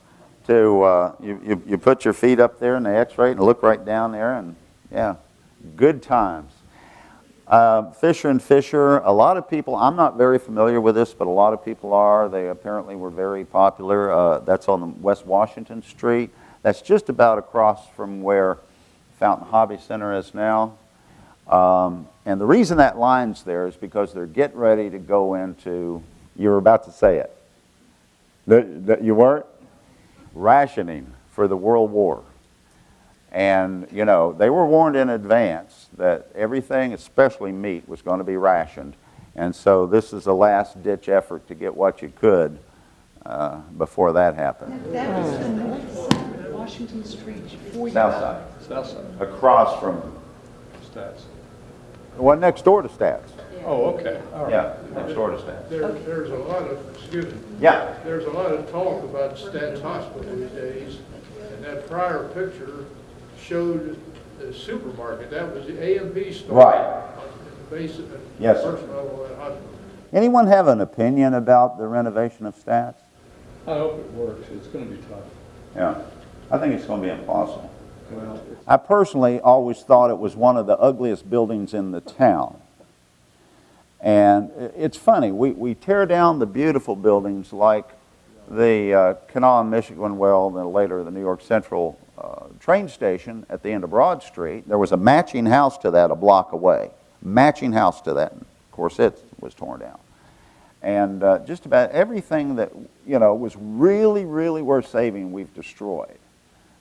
to, you put your feet up there and they x-ray and look right down there, and yeah, good times. Fisher and Fisher, a lot of people, I'm not very familiar with this, but a lot of people are. They apparently were very popular. That's on the West Washington Street. That's just about across from where Fountain Hobby Center is now. And the reason that line's there is because they're getting ready to go into, you were about to say it. You weren't? Rationing for the World War. And, you know, they were warned in advance that everything, especially meat, was going to be rationed. And so this is a last-ditch effort to get what you could before that happened. That was the north side of Washington Street before you... South side. South side, Across from, Stats. well, next door to Stats. Oh, okay, all right. Yeah, next door to Stats. There's a lot of, excuse me, Yeah. there's a lot of talk about Stats Hospital these days, and that prior picture showed the supermarket. That was the A&P store. Right. In the base of the Yes, sir. first level of that hospital. Anyone have an opinion about the renovation of Stats? I hope it works. It's going to be tough. Yeah. I think it's going to be impossible. Well, I personally always thought it was one of the ugliest buildings in the town. And it's funny, we tear down the beautiful buildings like the Kanawha Michigan Well, then later the New York Central train station at the end of Broad Street. There was a matching house to that a block away. Matching house to that. Of course, it was torn down. And just about everything that, you know, was really, really worth saving, we've destroyed.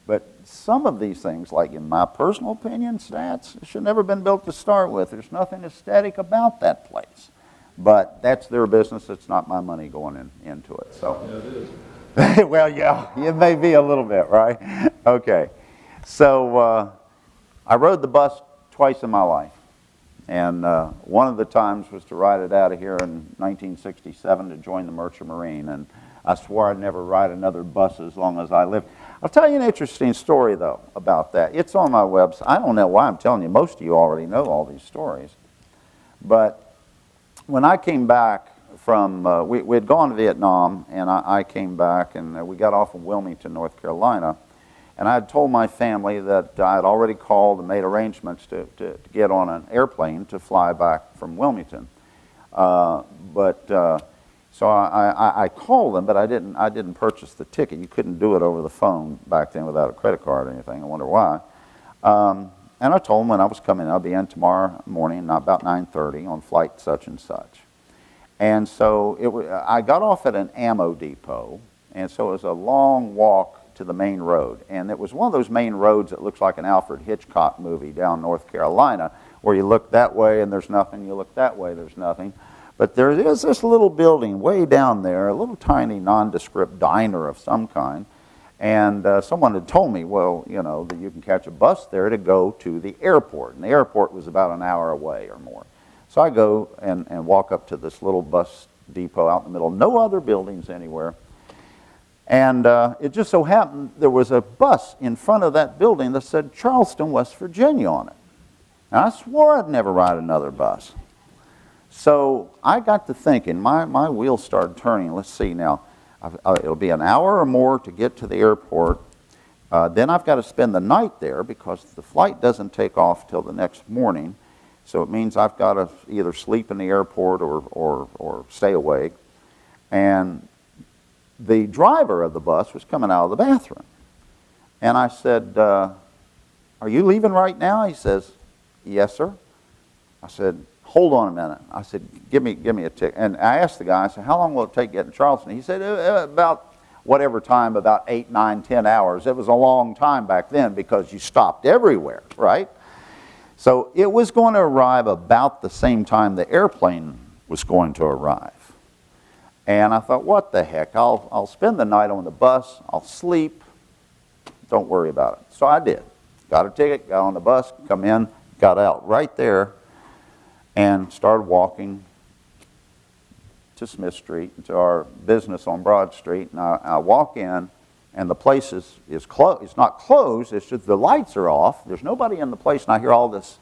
But some of these things, like in my personal opinion, Stats, should never have been built to start with. There's nothing aesthetic about that place. But that's their business. It's not my money going into it. So, yeah, it is. well, yeah, it may be a little bit, right? Okay. So I rode the bus twice in my life. And one of the times was to ride it out of here in 1967 to join the Merchant Marine. And I swore I'd never ride another bus as long as I lived. I'll tell you an interesting story, though, about that. It's on my website. I don't know why I'm telling you. Most of you already know all these stories. But when I came back from, we had gone to Vietnam, and I came back, and we got off in Wilmington, North Carolina. And I had told my family that I had already called and made arrangements to get on an airplane to fly back from Wilmington. So I called them, but I didn't purchase the ticket. You couldn't do it over the phone back then without a credit card or anything. I wonder why. And I told them when I was coming, I'll be in tomorrow morning, about 9:30 on flight such and such. And so I got off at an ammo depot, and so it was a long walk to the main road. And it was one of those main roads that looks like an Alfred Hitchcock movie down North Carolina, where you look that way and there's nothing, you look that way, there's nothing. But there is this little building way down there, a little tiny nondescript diner of some kind. And someone had told me, well, you know, that you can catch a bus there to go to the airport. And the airport was about an hour away or more. So I go and walk up to this little bus depot out in the middle, no other buildings anywhere. And it just so happened there was a bus in front of that building that said Charleston, West Virginia on it. And I swore I'd never ride another bus. So I got to thinking, my wheels started turning. Let's see now. It'll be an hour or more to get to the airport. Then I've got to spend the night there because the flight doesn't take off till the next morning. So it means I've got to either sleep in the airport or stay awake. And the driver of the bus was coming out of the bathroom. And I said, are you leaving right now? He says, yes, sir. I said, hold on a minute. I said, give me a ticket. And I asked the guy, I said, how long will it take getting to Charleston? He said, about whatever time, about 8, 9, 10 hours. It was a long time back then because you stopped everywhere, right? So it was going to arrive about the same time the airplane was going to arrive. And I thought, what the heck? I'll spend the night on the bus. I'll sleep. Don't worry about it. So I did. Got a ticket, got on the bus, come in, got out right there, and started walking to Smith Street, to our business on Broad Street. And I walk in, and the place is closed. It's not closed, it's just the lights are off. There's nobody in the place, and I hear all this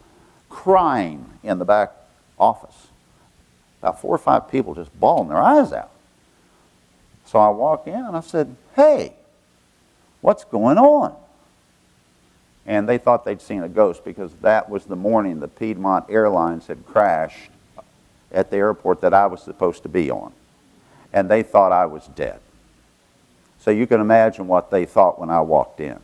crying in the back office. About 4 or 5 people just bawling their eyes out. So I walk in, and I said, hey, what's going on? And they thought they'd seen a ghost because that was the morning the Piedmont Airlines had crashed at the airport that I was supposed to be on. And they thought I was dead. So you can imagine what they thought when I walked in.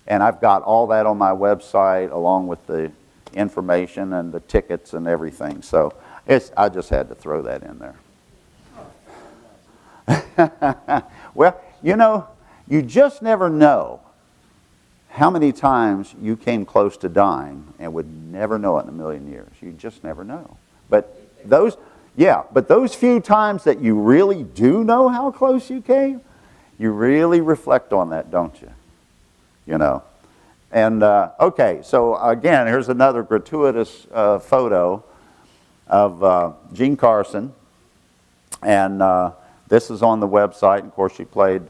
And I've got all that on my website along with the information and the tickets and everything. So I just had to throw that in there. Well, you know, you just never know how many times you came close to dying and would never know it in a million years. You just never know. But those few times that you really do know how close you came, you really reflect on that, don't you? You know. And, okay, so again, here's another gratuitous photo of Jean Carson. And this is on the website. Of course, she played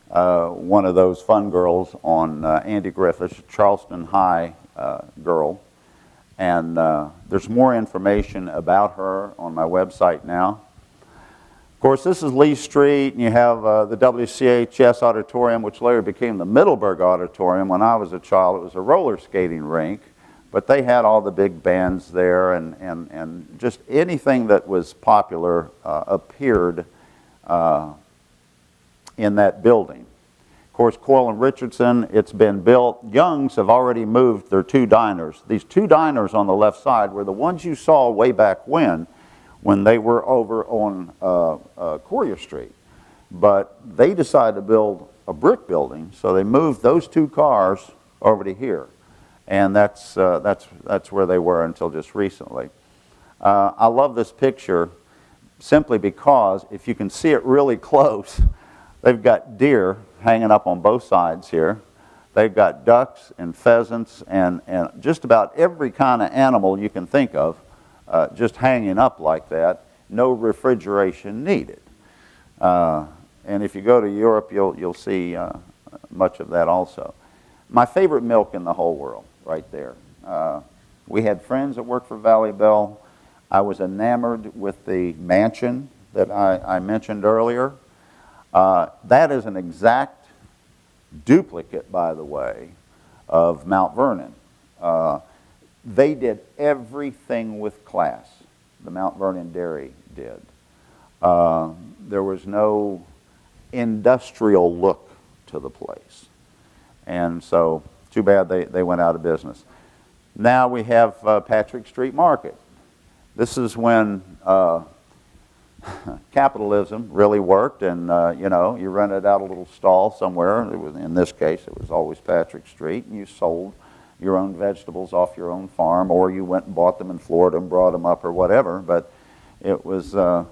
one of those fun girls on Andy Griffith's Charleston High girl. And there's more information about her on my website now. Of course, this is Lee Street, and you have the WCHS Auditorium, which later became the Middleburg Auditorium. When I was a child, it was a roller skating rink. But they had all the big bands there, and just anything that was popular appeared in that building. Of course, Coyle and Richardson, it's been built. Young's have already moved their 2 diners. These 2 diners on the left side were the ones you saw way back when they were over on Courier Street. But they decided to build a brick building, so they moved those 2 cars over to here. And that's where they were until just recently. I love this picture simply because if you can see it really close, they've got deer hanging up on both sides here. They've got ducks and pheasants and just about every kind of animal you can think of just hanging up like that. No refrigeration needed. And if you go to Europe, you'll see much of that also. My favorite milk in the whole world, right there. We had friends that worked for Valley Bell. I was enamored with the mansion that I mentioned earlier. That is an exact duplicate, by the way, of Mount Vernon. They did everything with class. The Mount Vernon Dairy did. There was no industrial look to the place. And so, too bad they went out of business. Now we have Patrick Street Market. This is when capitalism really worked, and you rented out a little stall somewhere. In this case, it was always Patrick Street, and you sold your own vegetables off your own farm, or you went and bought them in Florida and brought them up or whatever. But it was, and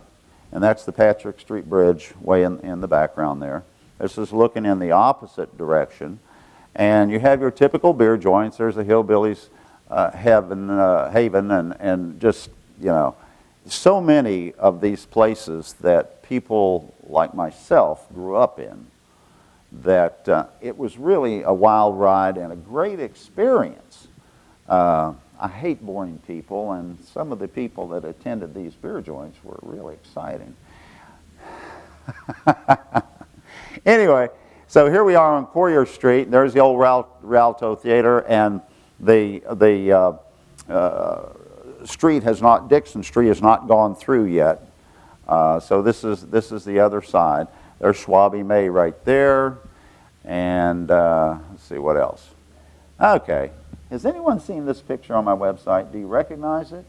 that's the Patrick Street Bridge way in the background there. This is looking in the opposite direction. And you have your typical beer joints. There's the Hillbillies Haven, and just, you know, so many of these places that people like myself grew up in, that it was really a wild ride and a great experience. I hate boring people, and some of the people that attended these beer joints were really exciting. Anyway, so here we are on Courier Street. There's the old Rialto Theater, and the street has not, Dixon Street has not gone through yet. So this is the other side. There's Schwabe May right there, and let's see what else. Okay, has anyone seen this picture on my website? Do you recognize it?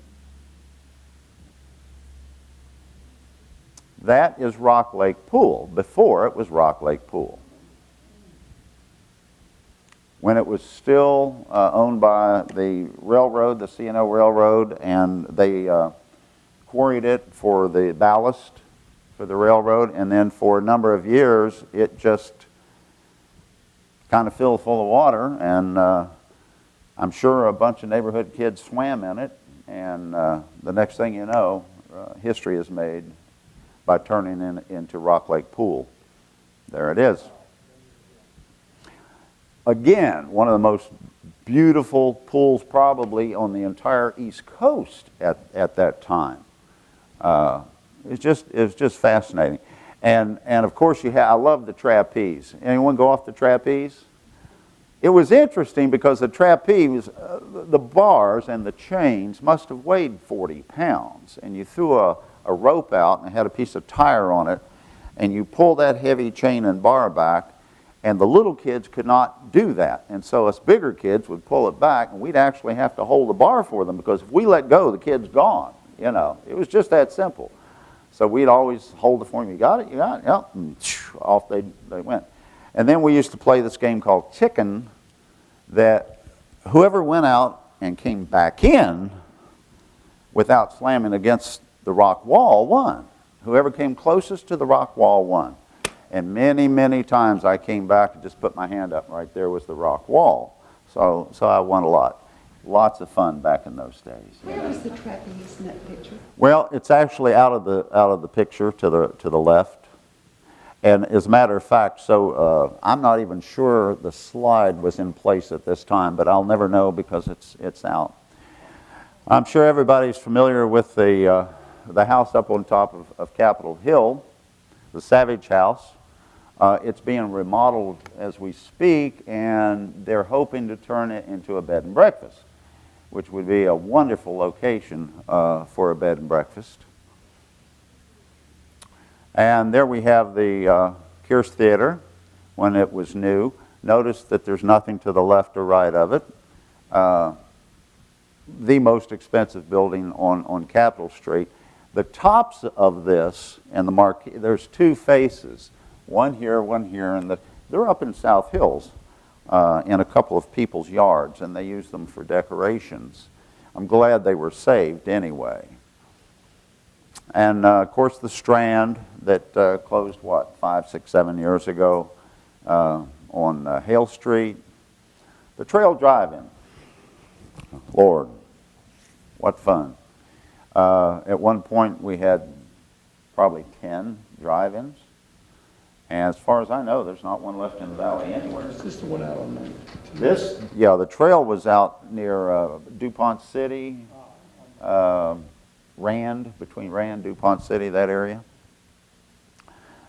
That is Rock Lake Pool. Before it was Rock Lake Pool. When it was still owned by the railroad, the C&O Railroad, and they quarried it for the ballast for the railroad, and then for a number of years it just kind of filled full of water, and I'm sure a bunch of neighborhood kids swam in it, and the next thing you know, history is made by turning it into Rock Lake Pool. There it is. Again, one of the most beautiful pools probably on the entire East Coast at that time. It was just fascinating. And of course I love the trapeze. Anyone go off the trapeze? It was interesting because the trapeze, the bars and the chains must have weighed 40 pounds. And you threw a rope out and it had a piece of tire on it, and you pull that heavy chain and bar back, and the little kids could not do that. And so us bigger kids would pull it back, and we'd actually have to hold the bar for them, because if we let go, the kid's gone. You know, it was just that simple. So we'd always hold it for them. You got it? You got it? Yep. And off they went. And then we used to play this game called Chicken, that whoever went out and came back in without slamming against the rock wall won. Whoever came closest to the rock wall won. And many, many times I came back and just put my hand up. Right there was the rock wall. So I won a lot. Lots of fun back in those days. Where was the trapeze in that picture? Well, it's actually out of the picture to the left. And as a matter of fact, so I'm not even sure the slide was in place at this time, but I'll never know because it's out. I'm sure everybody's familiar with the house up on top of Capitol Hill, the Savage House. It's being remodeled as we speak, and they're hoping to turn it into a bed and breakfast, which would be a wonderful location for a bed and breakfast. And there we have the Kearse Theater when it was new. Notice that there's nothing to the left or right of it. The most expensive building on Capitol Street. The tops of this and the marquee, there's two faces, one here, and they're up in South Hills in a couple of people's yards, and they use them for decorations. I'm glad they were saved anyway. And of course the Strand that closed, what, 5, 6, 7 years ago on Hale Street. The Trail Drive-In. Lord, what fun. At one point we had probably 10 drive-ins. And as far as I know, there's not one left in the valley anywhere. Is this the one out on 92? This, yeah, the trail was out near DuPont City, Rand, between Rand, DuPont City, that area.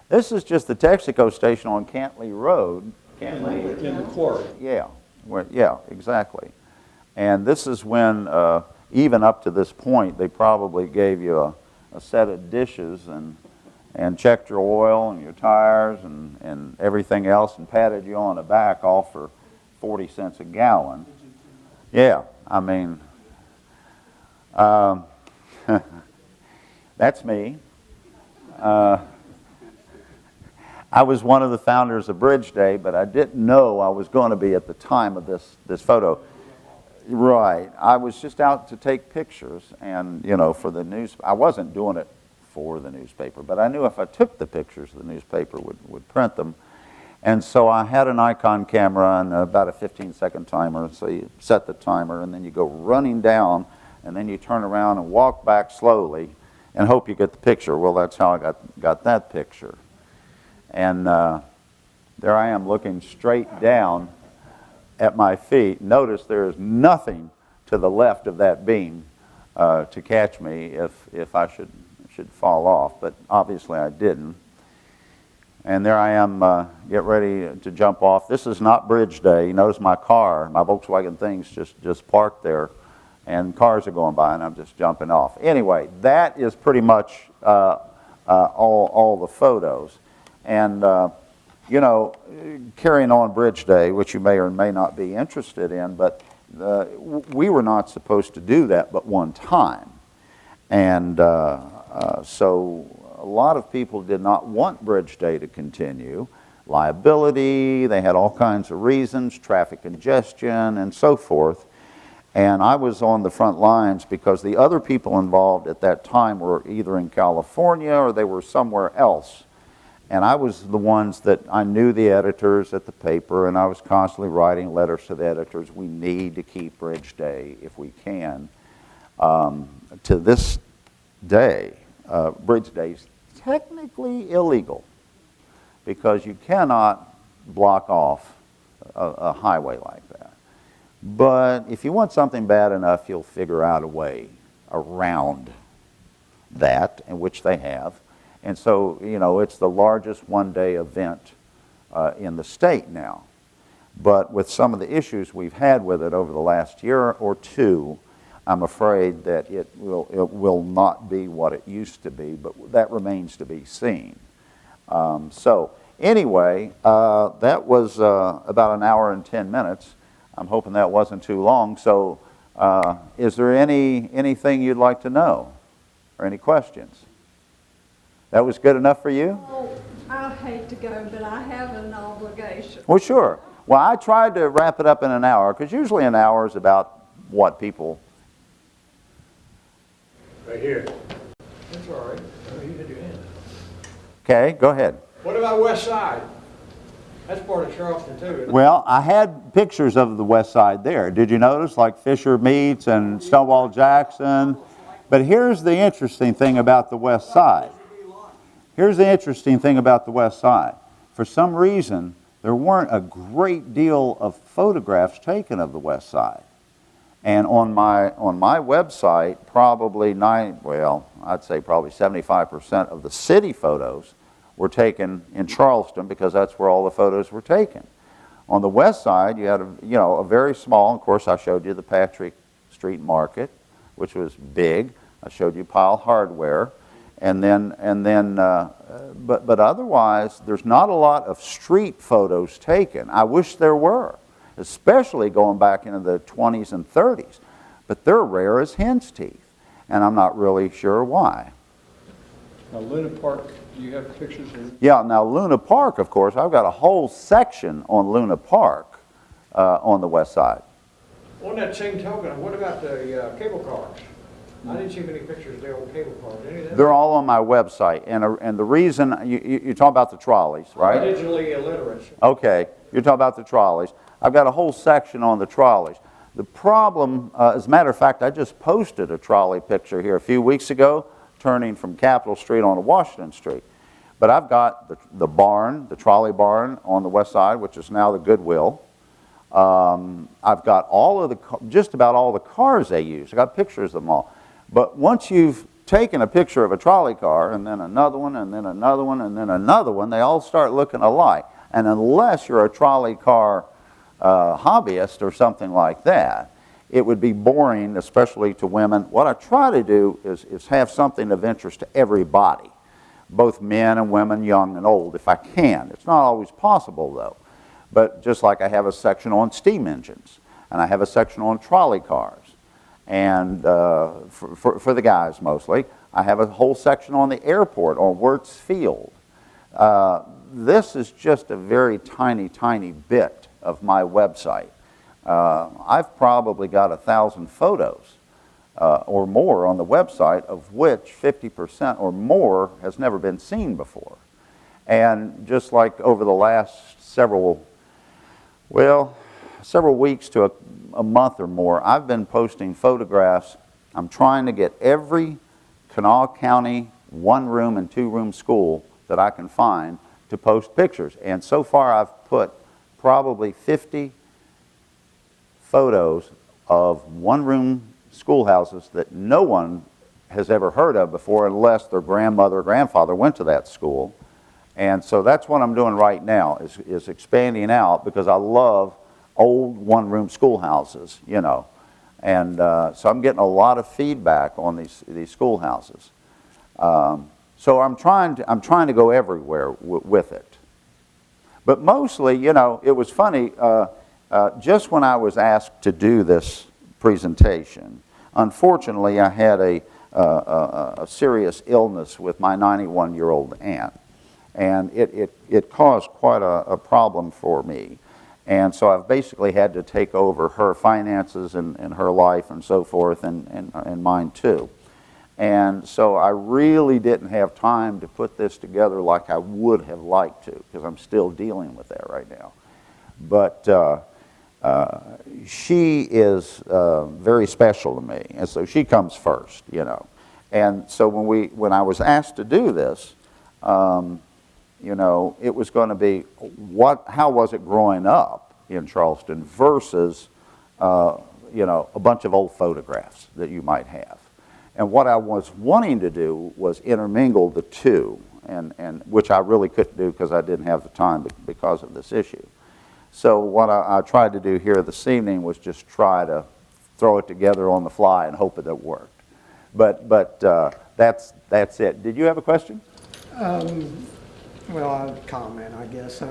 This is just the Texaco station on Cantley Road. Cantley. In the quarry. Yeah, yeah, exactly. And this is when, even up to this point, they probably gave you a set of dishes and checked your oil and your tires and everything else and patted you on the back, all for 40 cents a gallon. Yeah, I mean, that's me. I was one of the founders of Bridge Day, but I didn't know I was going to be at the time of this photo. Right. I was just out to take pictures, and, you know, for the news. I wasn't doing it for the newspaper, but I knew if I took the pictures, the newspaper would print them. And so I had an Icon camera and about a 15-second timer. So you set the timer, and then you go running down, and then you turn around and walk back slowly and hope you get the picture. Well, that's how I got that picture. And there I am looking straight down at my feet. Notice there is nothing to the left of that beam to catch me if I should fall off, but obviously I didn't. And there I am, get ready to jump off. This is not bridge day. You notice my car, my Volkswagen thing's just parked there, and cars are going by, and I'm just jumping off. Anyway, that is pretty much all the photos. And you know, carrying on bridge day, which you may or may not be interested in, but we were not supposed to do that but one time. And so a lot of people did not want bridge day to continue. Liability, they had all kinds of reasons, traffic congestion and so forth. And I was on the front lines because the other people involved at that time were either in California or they were somewhere else. And I was the ones that I knew the editors at the paper, and I was constantly writing letters to the editors. We need to keep bridge day if we can. To this day, bridge day is technically illegal because you cannot block off a highway like that. But if you want something bad enough, you'll figure out a way around that, in which they have. And so, you know, it's the largest one-day event in the state now. But with some of the issues we've had with it over the last year or two, I'm afraid that it will not be what it used to be, but that remains to be seen. So anyway, that was about an hour and 10 minutes. I'm hoping that wasn't too long. So is there anything you'd like to know or any questions? That was good enough for you? Oh, I hate to go, but I have an obligation. Well, sure. Well, I tried to wrap it up in an hour, because usually an hour is about what people... Right here. That's all right. Oh, you had your hand. Okay, go ahead. What about West Side? That's part of Charleston too, isn't it? Well, I had pictures of the West Side there. Did you notice, like Fisher Meats and Stonewall Jackson? But here's the interesting thing about the West Side. Here's the interesting thing about the West Side. For some reason, there weren't a great deal of photographs taken of the West Side. And on my website, probably I'd say probably 75% of the city photos were taken in Charleston, because that's where all the photos were taken. On the West Side, you had a very small, of course I showed you the Patrick Street Market, which was big. I showed you Pile Hardware. But otherwise, there's not a lot of street photos taken. I wish there were, especially going back into the 20s and 30s. But they're rare as hen's teeth, and I'm not really sure why. Now, Luna Park, do you have pictures of? Yeah, now Luna Park, of course, I've got a whole section on Luna Park on the West Side. On that same token, what about the cable cars? I didn't see many pictures of the old cable cars. Any of them? They're all on my website, and the reason, you talk about the trolleys, right? I'm digitally illiterate. Okay, you're talking about the trolleys. I've got a whole section on the trolleys. The problem, as a matter of fact, I just posted a trolley picture here a few weeks ago, turning from Capitol Street onto Washington Street. But I've got the barn, the trolley barn on the West Side, which is now the Goodwill. I've got just about all the cars they use. I've got pictures of them all. But once you've taken a picture of a trolley car, and then another one, and then another one, and then another one, they all start looking alike. And unless you're a trolley car hobbyist or something like that, it would be boring, especially to women. What I try to do is have something of interest to everybody, both men and women, young and old, if I can. It's not always possible, though. But just like I have a section on steam engines, and I have a section on trolley cars, and for the guys mostly, I have a whole section on the airport, on Wirtz Field. This is just a very tiny, tiny bit of my website. I've probably got 1,000 photos or more on the website, of which 50% or more has never been seen before. And just like over the last several weeks to a month or more, I've been posting photographs. I'm trying to get every Kanawha County 1-room and 2-room school that I can find to post pictures. And so far I've put probably 50 photos of 1-room schoolhouses that no one has ever heard of before unless their grandmother or grandfather went to that school. And so that's what I'm doing right now, is expanding out, because I love old 1-room schoolhouses, you know. And so I'm getting a lot of feedback on these schoolhouses. So I'm trying to go everywhere with it. But mostly, you know, it was funny, just when I was asked to do this presentation, unfortunately I had a serious illness with my 91-year-old aunt. And it caused quite a problem for me. And so I've basically had to take over her finances and her life and so forth, and mine too. And so I really didn't have time to put this together like I would have liked to, because I'm still dealing with that right now. But she is very special to me, and so she comes first, you know. And so when I was asked to do this, you know, it was going to be how was it growing up in Charleston versus, you know, a bunch of old photographs that you might have. And what I was wanting to do was intermingle the two, and which I really couldn't do because I didn't have the time because of this issue. So what I tried to do here this evening was just try to throw it together on the fly and hope that it worked. But that's it. Did you have a question? Well, I'll comment, I guess.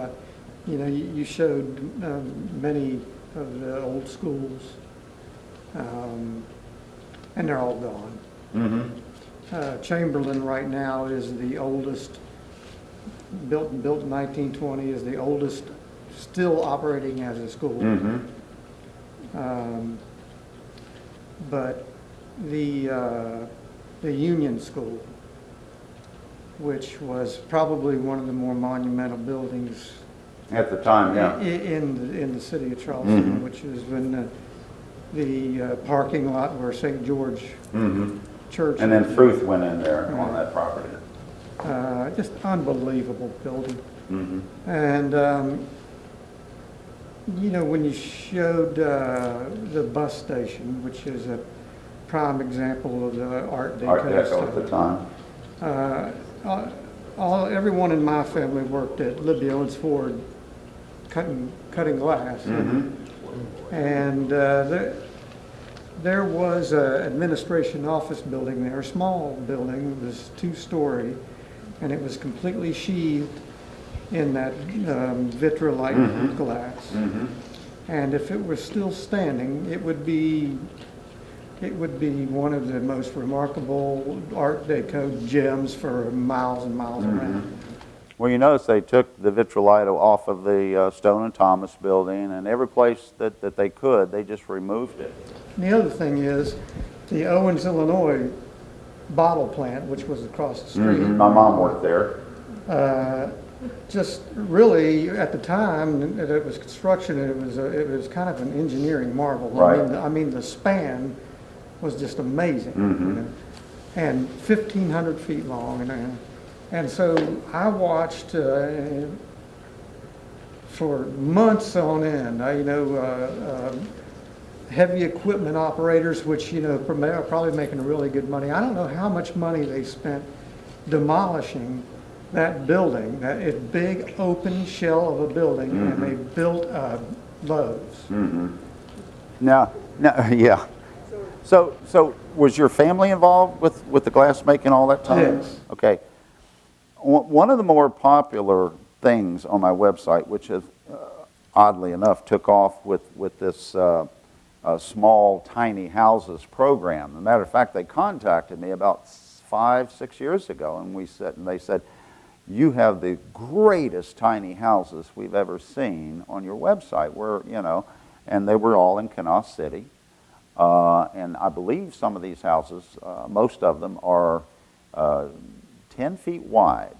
You know, you showed many of the old schools, and they're all gone. Mm-hmm. Chamberlain right now is the oldest, built in 1920, is the oldest still operating as a school. Mm-hmm. But the Union School, which was probably one of the more monumental buildings at the time, yeah, in the city of Charleston, mm-hmm. which is when the parking lot where St. George mm-hmm. Church, and then Fruth went in there on that property. Just unbelievable building. Mm-hmm. And you know, when you showed the bus station, which is a prime example of the Art Deco stuff, at the time. Everyone in my family worked at Libby Owens Ford cutting glass. Mm-hmm. And there was an administration office building there, a small building. It was 2-story, and it was completely sheathed in that vitrolite mm-hmm. glass. Mm-hmm. And if it was still standing, it would be one of the most remarkable Art Deco gems for miles and miles mm-hmm. around. Well, you notice they took the vitrolito off of the Stone and Thomas building, and every place that they could, they just removed it. And the other thing is, the Owens, Illinois bottle plant, which was across the street. Mm-hmm. My mom worked there. Just really, at the time that it was construction, it was kind of an engineering marvel. Right. I mean, the span was just amazing, mm-hmm. you know? And 1,500 feet long, and so I watched for months on end. Heavy equipment operators, which are probably making really good money. I don't know how much money they spent demolishing that building, that big open shell of a building, mm-hmm. and they built Lowe's. Mm-hmm. Now, yeah. So was your family involved with the glass making all that time? Yes. Okay. One of the more popular things on my website, which has oddly enough took off with this small tiny houses program. As a matter of fact, they contacted me about 5-6 years ago, and they said, "You have the greatest tiny houses we've ever seen on your website." And they were all in Kanawha City. And I believe some of these houses, most of them are 10 feet wide.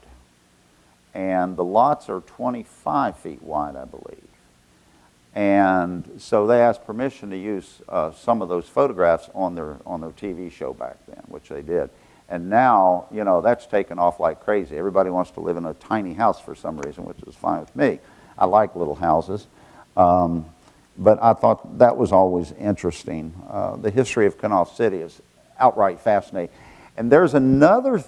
and the lots are 25 feet wide, I believe. And so they asked permission to use some of those photographs on their TV show back then, which they did. And now, you know, that's taken off like crazy. Everybody wants to live in a tiny house for some reason, which is fine with me. I like little houses. But I thought that was always interesting. The history of Canal City is outright fascinating. And there's another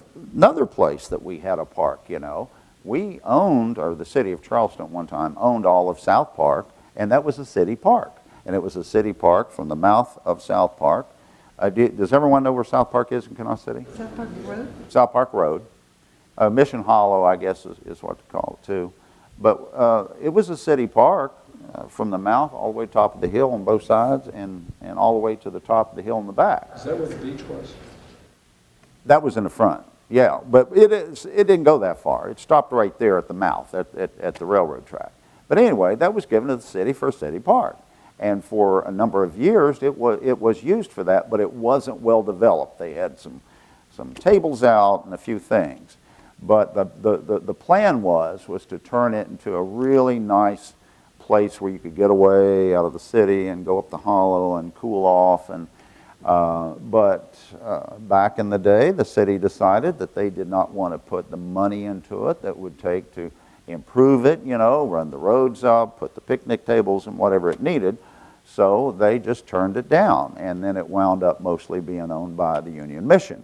place that we had a park, you know. We owned, or the city of Charleston at one time, owned all of South Park, and that was a city park. And it was a city park from the mouth of South Park. Does everyone know where South Park is in Canal City? South Park Road? South Park Road. Mission Hollow, I guess, is what to call it, too. But it was a city park from the mouth all the way to the top of the hill on both sides and all the way to the top of the hill in the back. Is that where the beach was? That was in the front, yeah. But it didn't go that far. It stopped right there at the mouth, at the railroad track. But anyway, that was given to the city for a city park. And for a number of years, it was used for that, but it wasn't well developed. They had some tables out and a few things. But the plan was to turn it into a really nice place where you could get away out of the city and go up the hollow and cool off. And but back in the day, the city decided that they did not want to put the money into it that would take to improve it, you know, run the roads up, put the picnic tables and whatever it needed. So they just turned it down, and then it wound up mostly being owned by the Union Mission.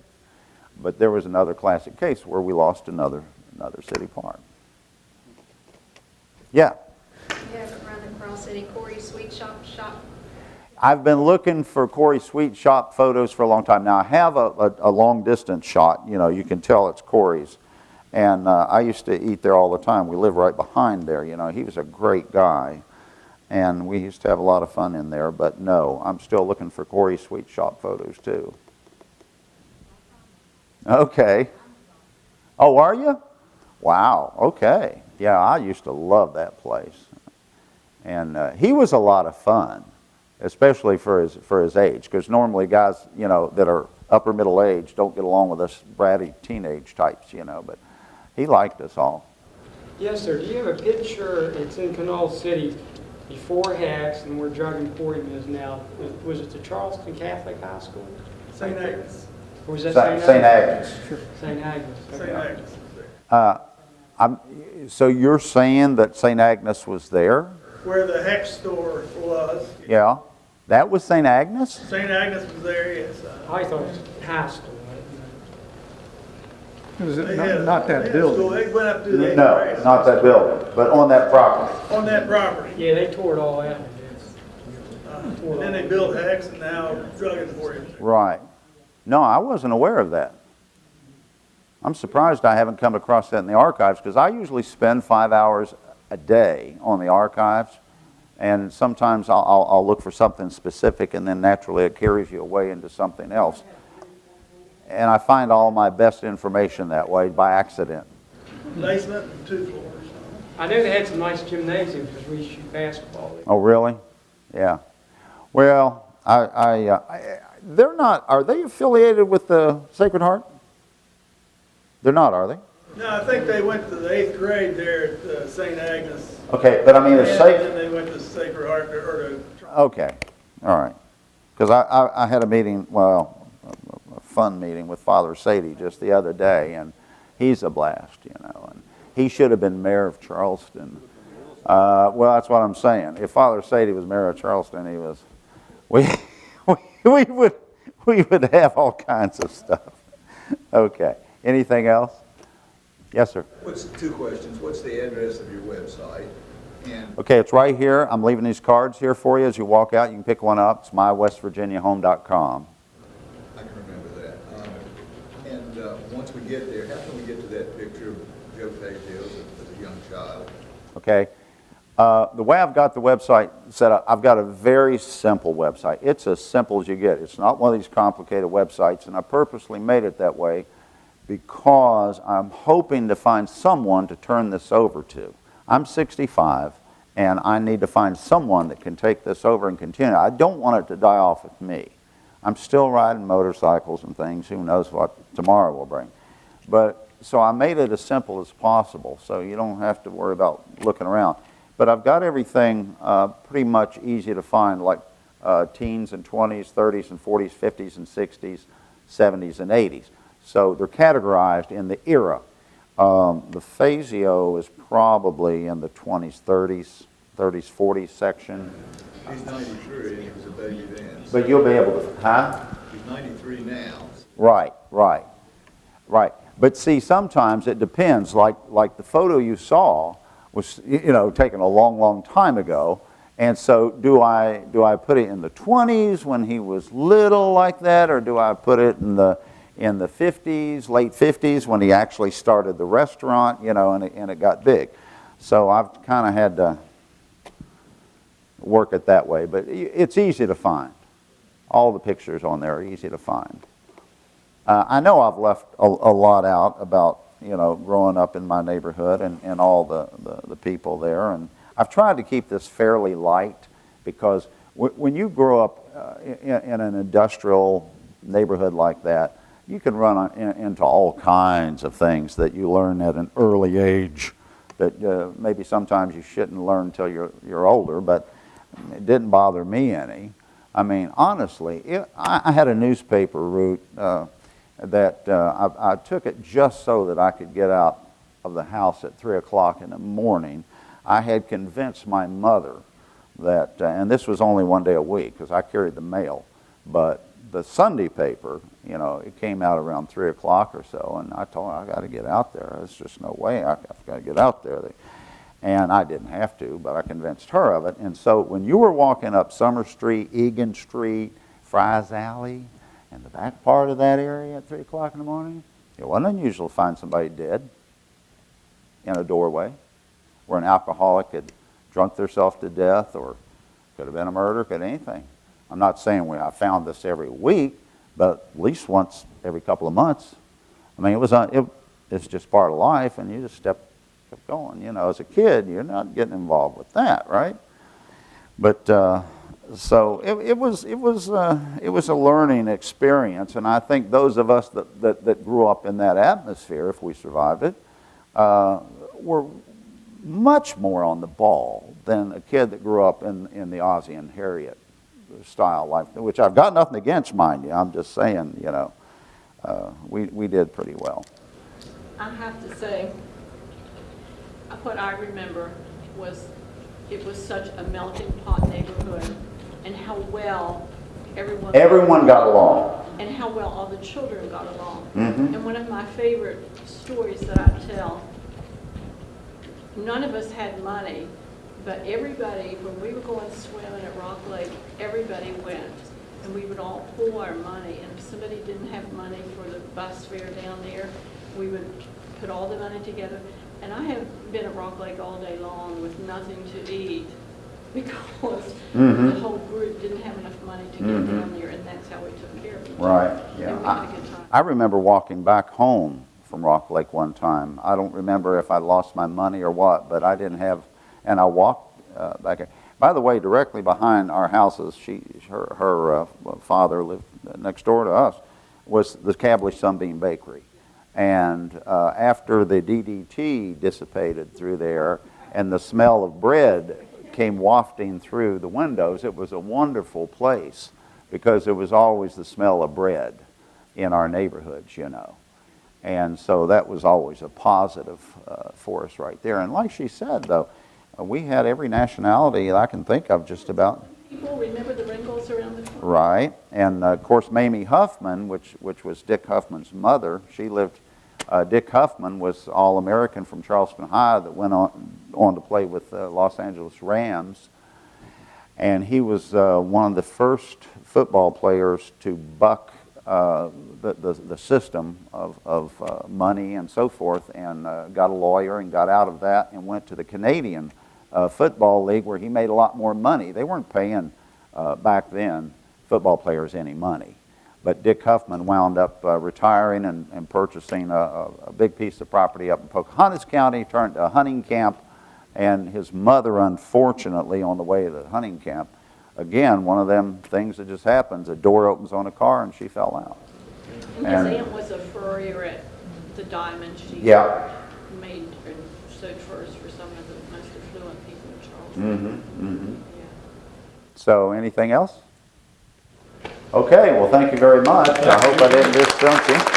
But there was another classic case where we lost another city park. Yeah? You haven't run across any Corey Sweet Shop? I've been looking for Corey Sweet Shop photos for a long time. Now, I have a long distance shot. You know, you can tell it's Corey's. And I used to eat there all the time. We live right behind there. You know, he was a great guy. And we used to have a lot of fun in there. But no, I'm still looking for Corey Sweet Shop photos too. Okay. Oh, are you? Wow, okay. Yeah, I used to love that place. And he was a lot of fun, especially for his age, because normally guys, you know, that are upper middle age don't get along with us bratty teenage types, you know, but he liked us all. Yes, sir. Do you have a picture? It's in Canal City before Hacks and where Drug Emporium is now. Was it the Charleston Catholic High School? St. Agnes. Or was that St. Agnes. St. Agnes. St. Okay. Agnes. So you're saying that St. Agnes was there? Where the Hex store was. Yeah. That was St. Agnes? St. Agnes was there, yes. I thought it was high school. It was They not they that had building. school. They went up to the No, grass not that building, but on that property. on that property. Yeah, they tore it all out. And then they built Hex and now Drug Emporium. Right. No, I wasn't aware of that. I'm surprised I haven't come across that in the archives, because I usually spend 5 hours a day on the archives, and sometimes I'll look for something specific, and then naturally it carries you away into something else. And I find all my best information that way by accident. Basement and 2 floors. I know they had some nice gymnasiums because we used to shoot basketball there. Oh, really? Yeah. Well, they're not. Are they affiliated with the Sacred Heart? They're not, are they? No, I think they went to the 8th grade there at St. Agnes. Okay, but I mean, And it's then safe. they went to Sacred Heart or to. Okay, all right. Because I had a meeting, well, a fun meeting with Father Sadie just the other day, and he's a blast, you know. And he should have been mayor of Charleston. Well, that's what I'm saying. If Father Sadie was mayor of Charleston, he was. We would have all kinds of stuff. Okay. Anything else? Yes, sir. What's 2 questions? What's the address of your website? And Okay, it's right here. I'm leaving these cards here for you as you walk out. You can pick one up. It's mywestvirginiahome.com. I can remember that. And once we get there, how can we get to that picture of Joe Pagdale as a young child? Okay. The way I've got the website set up, I've got a very simple website. It's as simple as you get. It's not one of these complicated websites, and I purposely made it that way because I'm hoping to find someone to turn this over to. I'm 65, and I need to find someone that can take this over and continue. I don't want it to die off with me. I'm still riding motorcycles and things. Who knows what tomorrow will bring. But so I made it as simple as possible, so you don't have to worry about looking around. But I've got everything pretty much easy to find, like teens and 20s, 30s and 40s, 50s and 60s, 70s and 80s. So they're categorized in the era. The Fazio is probably in the 20s, 30s, 40s section. He's 93 and he was a baby then. But you'll be able to, huh? He's 93 now. Right. But see, sometimes it depends. Like the photo you saw was, taken a long, long time ago. And so do I put it in the 20s when he was little like that, or do I put it in the 50s, late 50s when he actually started the restaurant, and it got big. So I've kind of had to work it that way, but it's easy to find. All the pictures on there are easy to find. I know I've left a lot out about, growing up in my neighborhood and all the people there, and I've tried to keep this fairly light because when you grow up in an industrial neighborhood like that, you can run into all kinds of things that you learn at an early age that maybe sometimes you shouldn't learn until you're older, but it didn't bother me any. I mean, honestly, I had a newspaper route that I took it just so that I could get out of the house at 3 o'clock in the morning. I had convinced my mother that, and this was only one day a week because I carried the mail, but the Sunday paper, it came out around 3 o'clock or so, and I told her, I got to get out there. There's just no way. I've got to get out there. And I didn't have to, but I convinced her of it. And so when you were walking up Summer Street, Egan Street, Fry's Alley, and the back part of that area at 3 o'clock in the morning, it wasn't unusual to find somebody dead in a doorway, where an alcoholic had drunk themselves to death, or could have been a murder, could anything. I'm not saying I found this every week, but at least once every couple of months. I mean, it's just part of life, and you just kept going. As a kid, you're not getting involved with that, right? But so it was a learning experience, and I think those of us that grew up in that atmosphere, if we survived it, were much more on the ball than a kid that grew up in the Ozzie and Harriet style life, which I've got nothing against, mind you. I'm just saying, we did pretty well. I have to say, what I remember was it was such a melting pot neighborhood, and how well everyone got along. And how well all the children got along. Mm-hmm. And one of my favorite stories that I tell, none of us had money, but everybody, when we were going swimming at Rock Lake, everybody went. And we would all pool our money. And if somebody didn't have money for the bus fare down there, we would put all the money together. And I have been at Rock Lake all day long with nothing to eat because the whole group didn't have enough money to get down there, and that's how we took care of each other. Right, yeah. And we had a good time. I remember walking back home from Rock Lake one time. I don't remember if I lost my money or what, but I didn't have, and I walked back there. By the way, directly behind our houses, her father lived next door to us, was the Cablish Sunbeam Bakery. And after the DDT dissipated through there and the smell of bread came wafting through the windows, it was a wonderful place because there was always the smell of bread in our neighborhoods, And so that was always a positive for us right there. And like she said, though, we had every nationality I can think of just about. People remember the wrinkles around the front. Right. And, of course, Mamie Huffman, which was Dick Huffman's mother, she lived, Dick Huffman was All-American from Charleston High that went on to play with the Los Angeles Rams. And he was one of the first football players to buck the system of money and so forth, and got a lawyer and got out of that and went to the Canadian Football League, where he made a lot more money. They weren't paying back then football players any money. But Dick Huffman wound up retiring and purchasing a big piece of property up in Pocahontas County, turned to a hunting camp, and his mother, unfortunately, on the way to the hunting camp, again, one of them things that just happens, a door opens on a car and she fell out. And his aunt was a furrier at the diamond she Yeah. made and sewed furs for some of the most affluent people in Charleston. Yeah. So anything else? Okay, well, thank you very much. I hope I didn't disappoint you.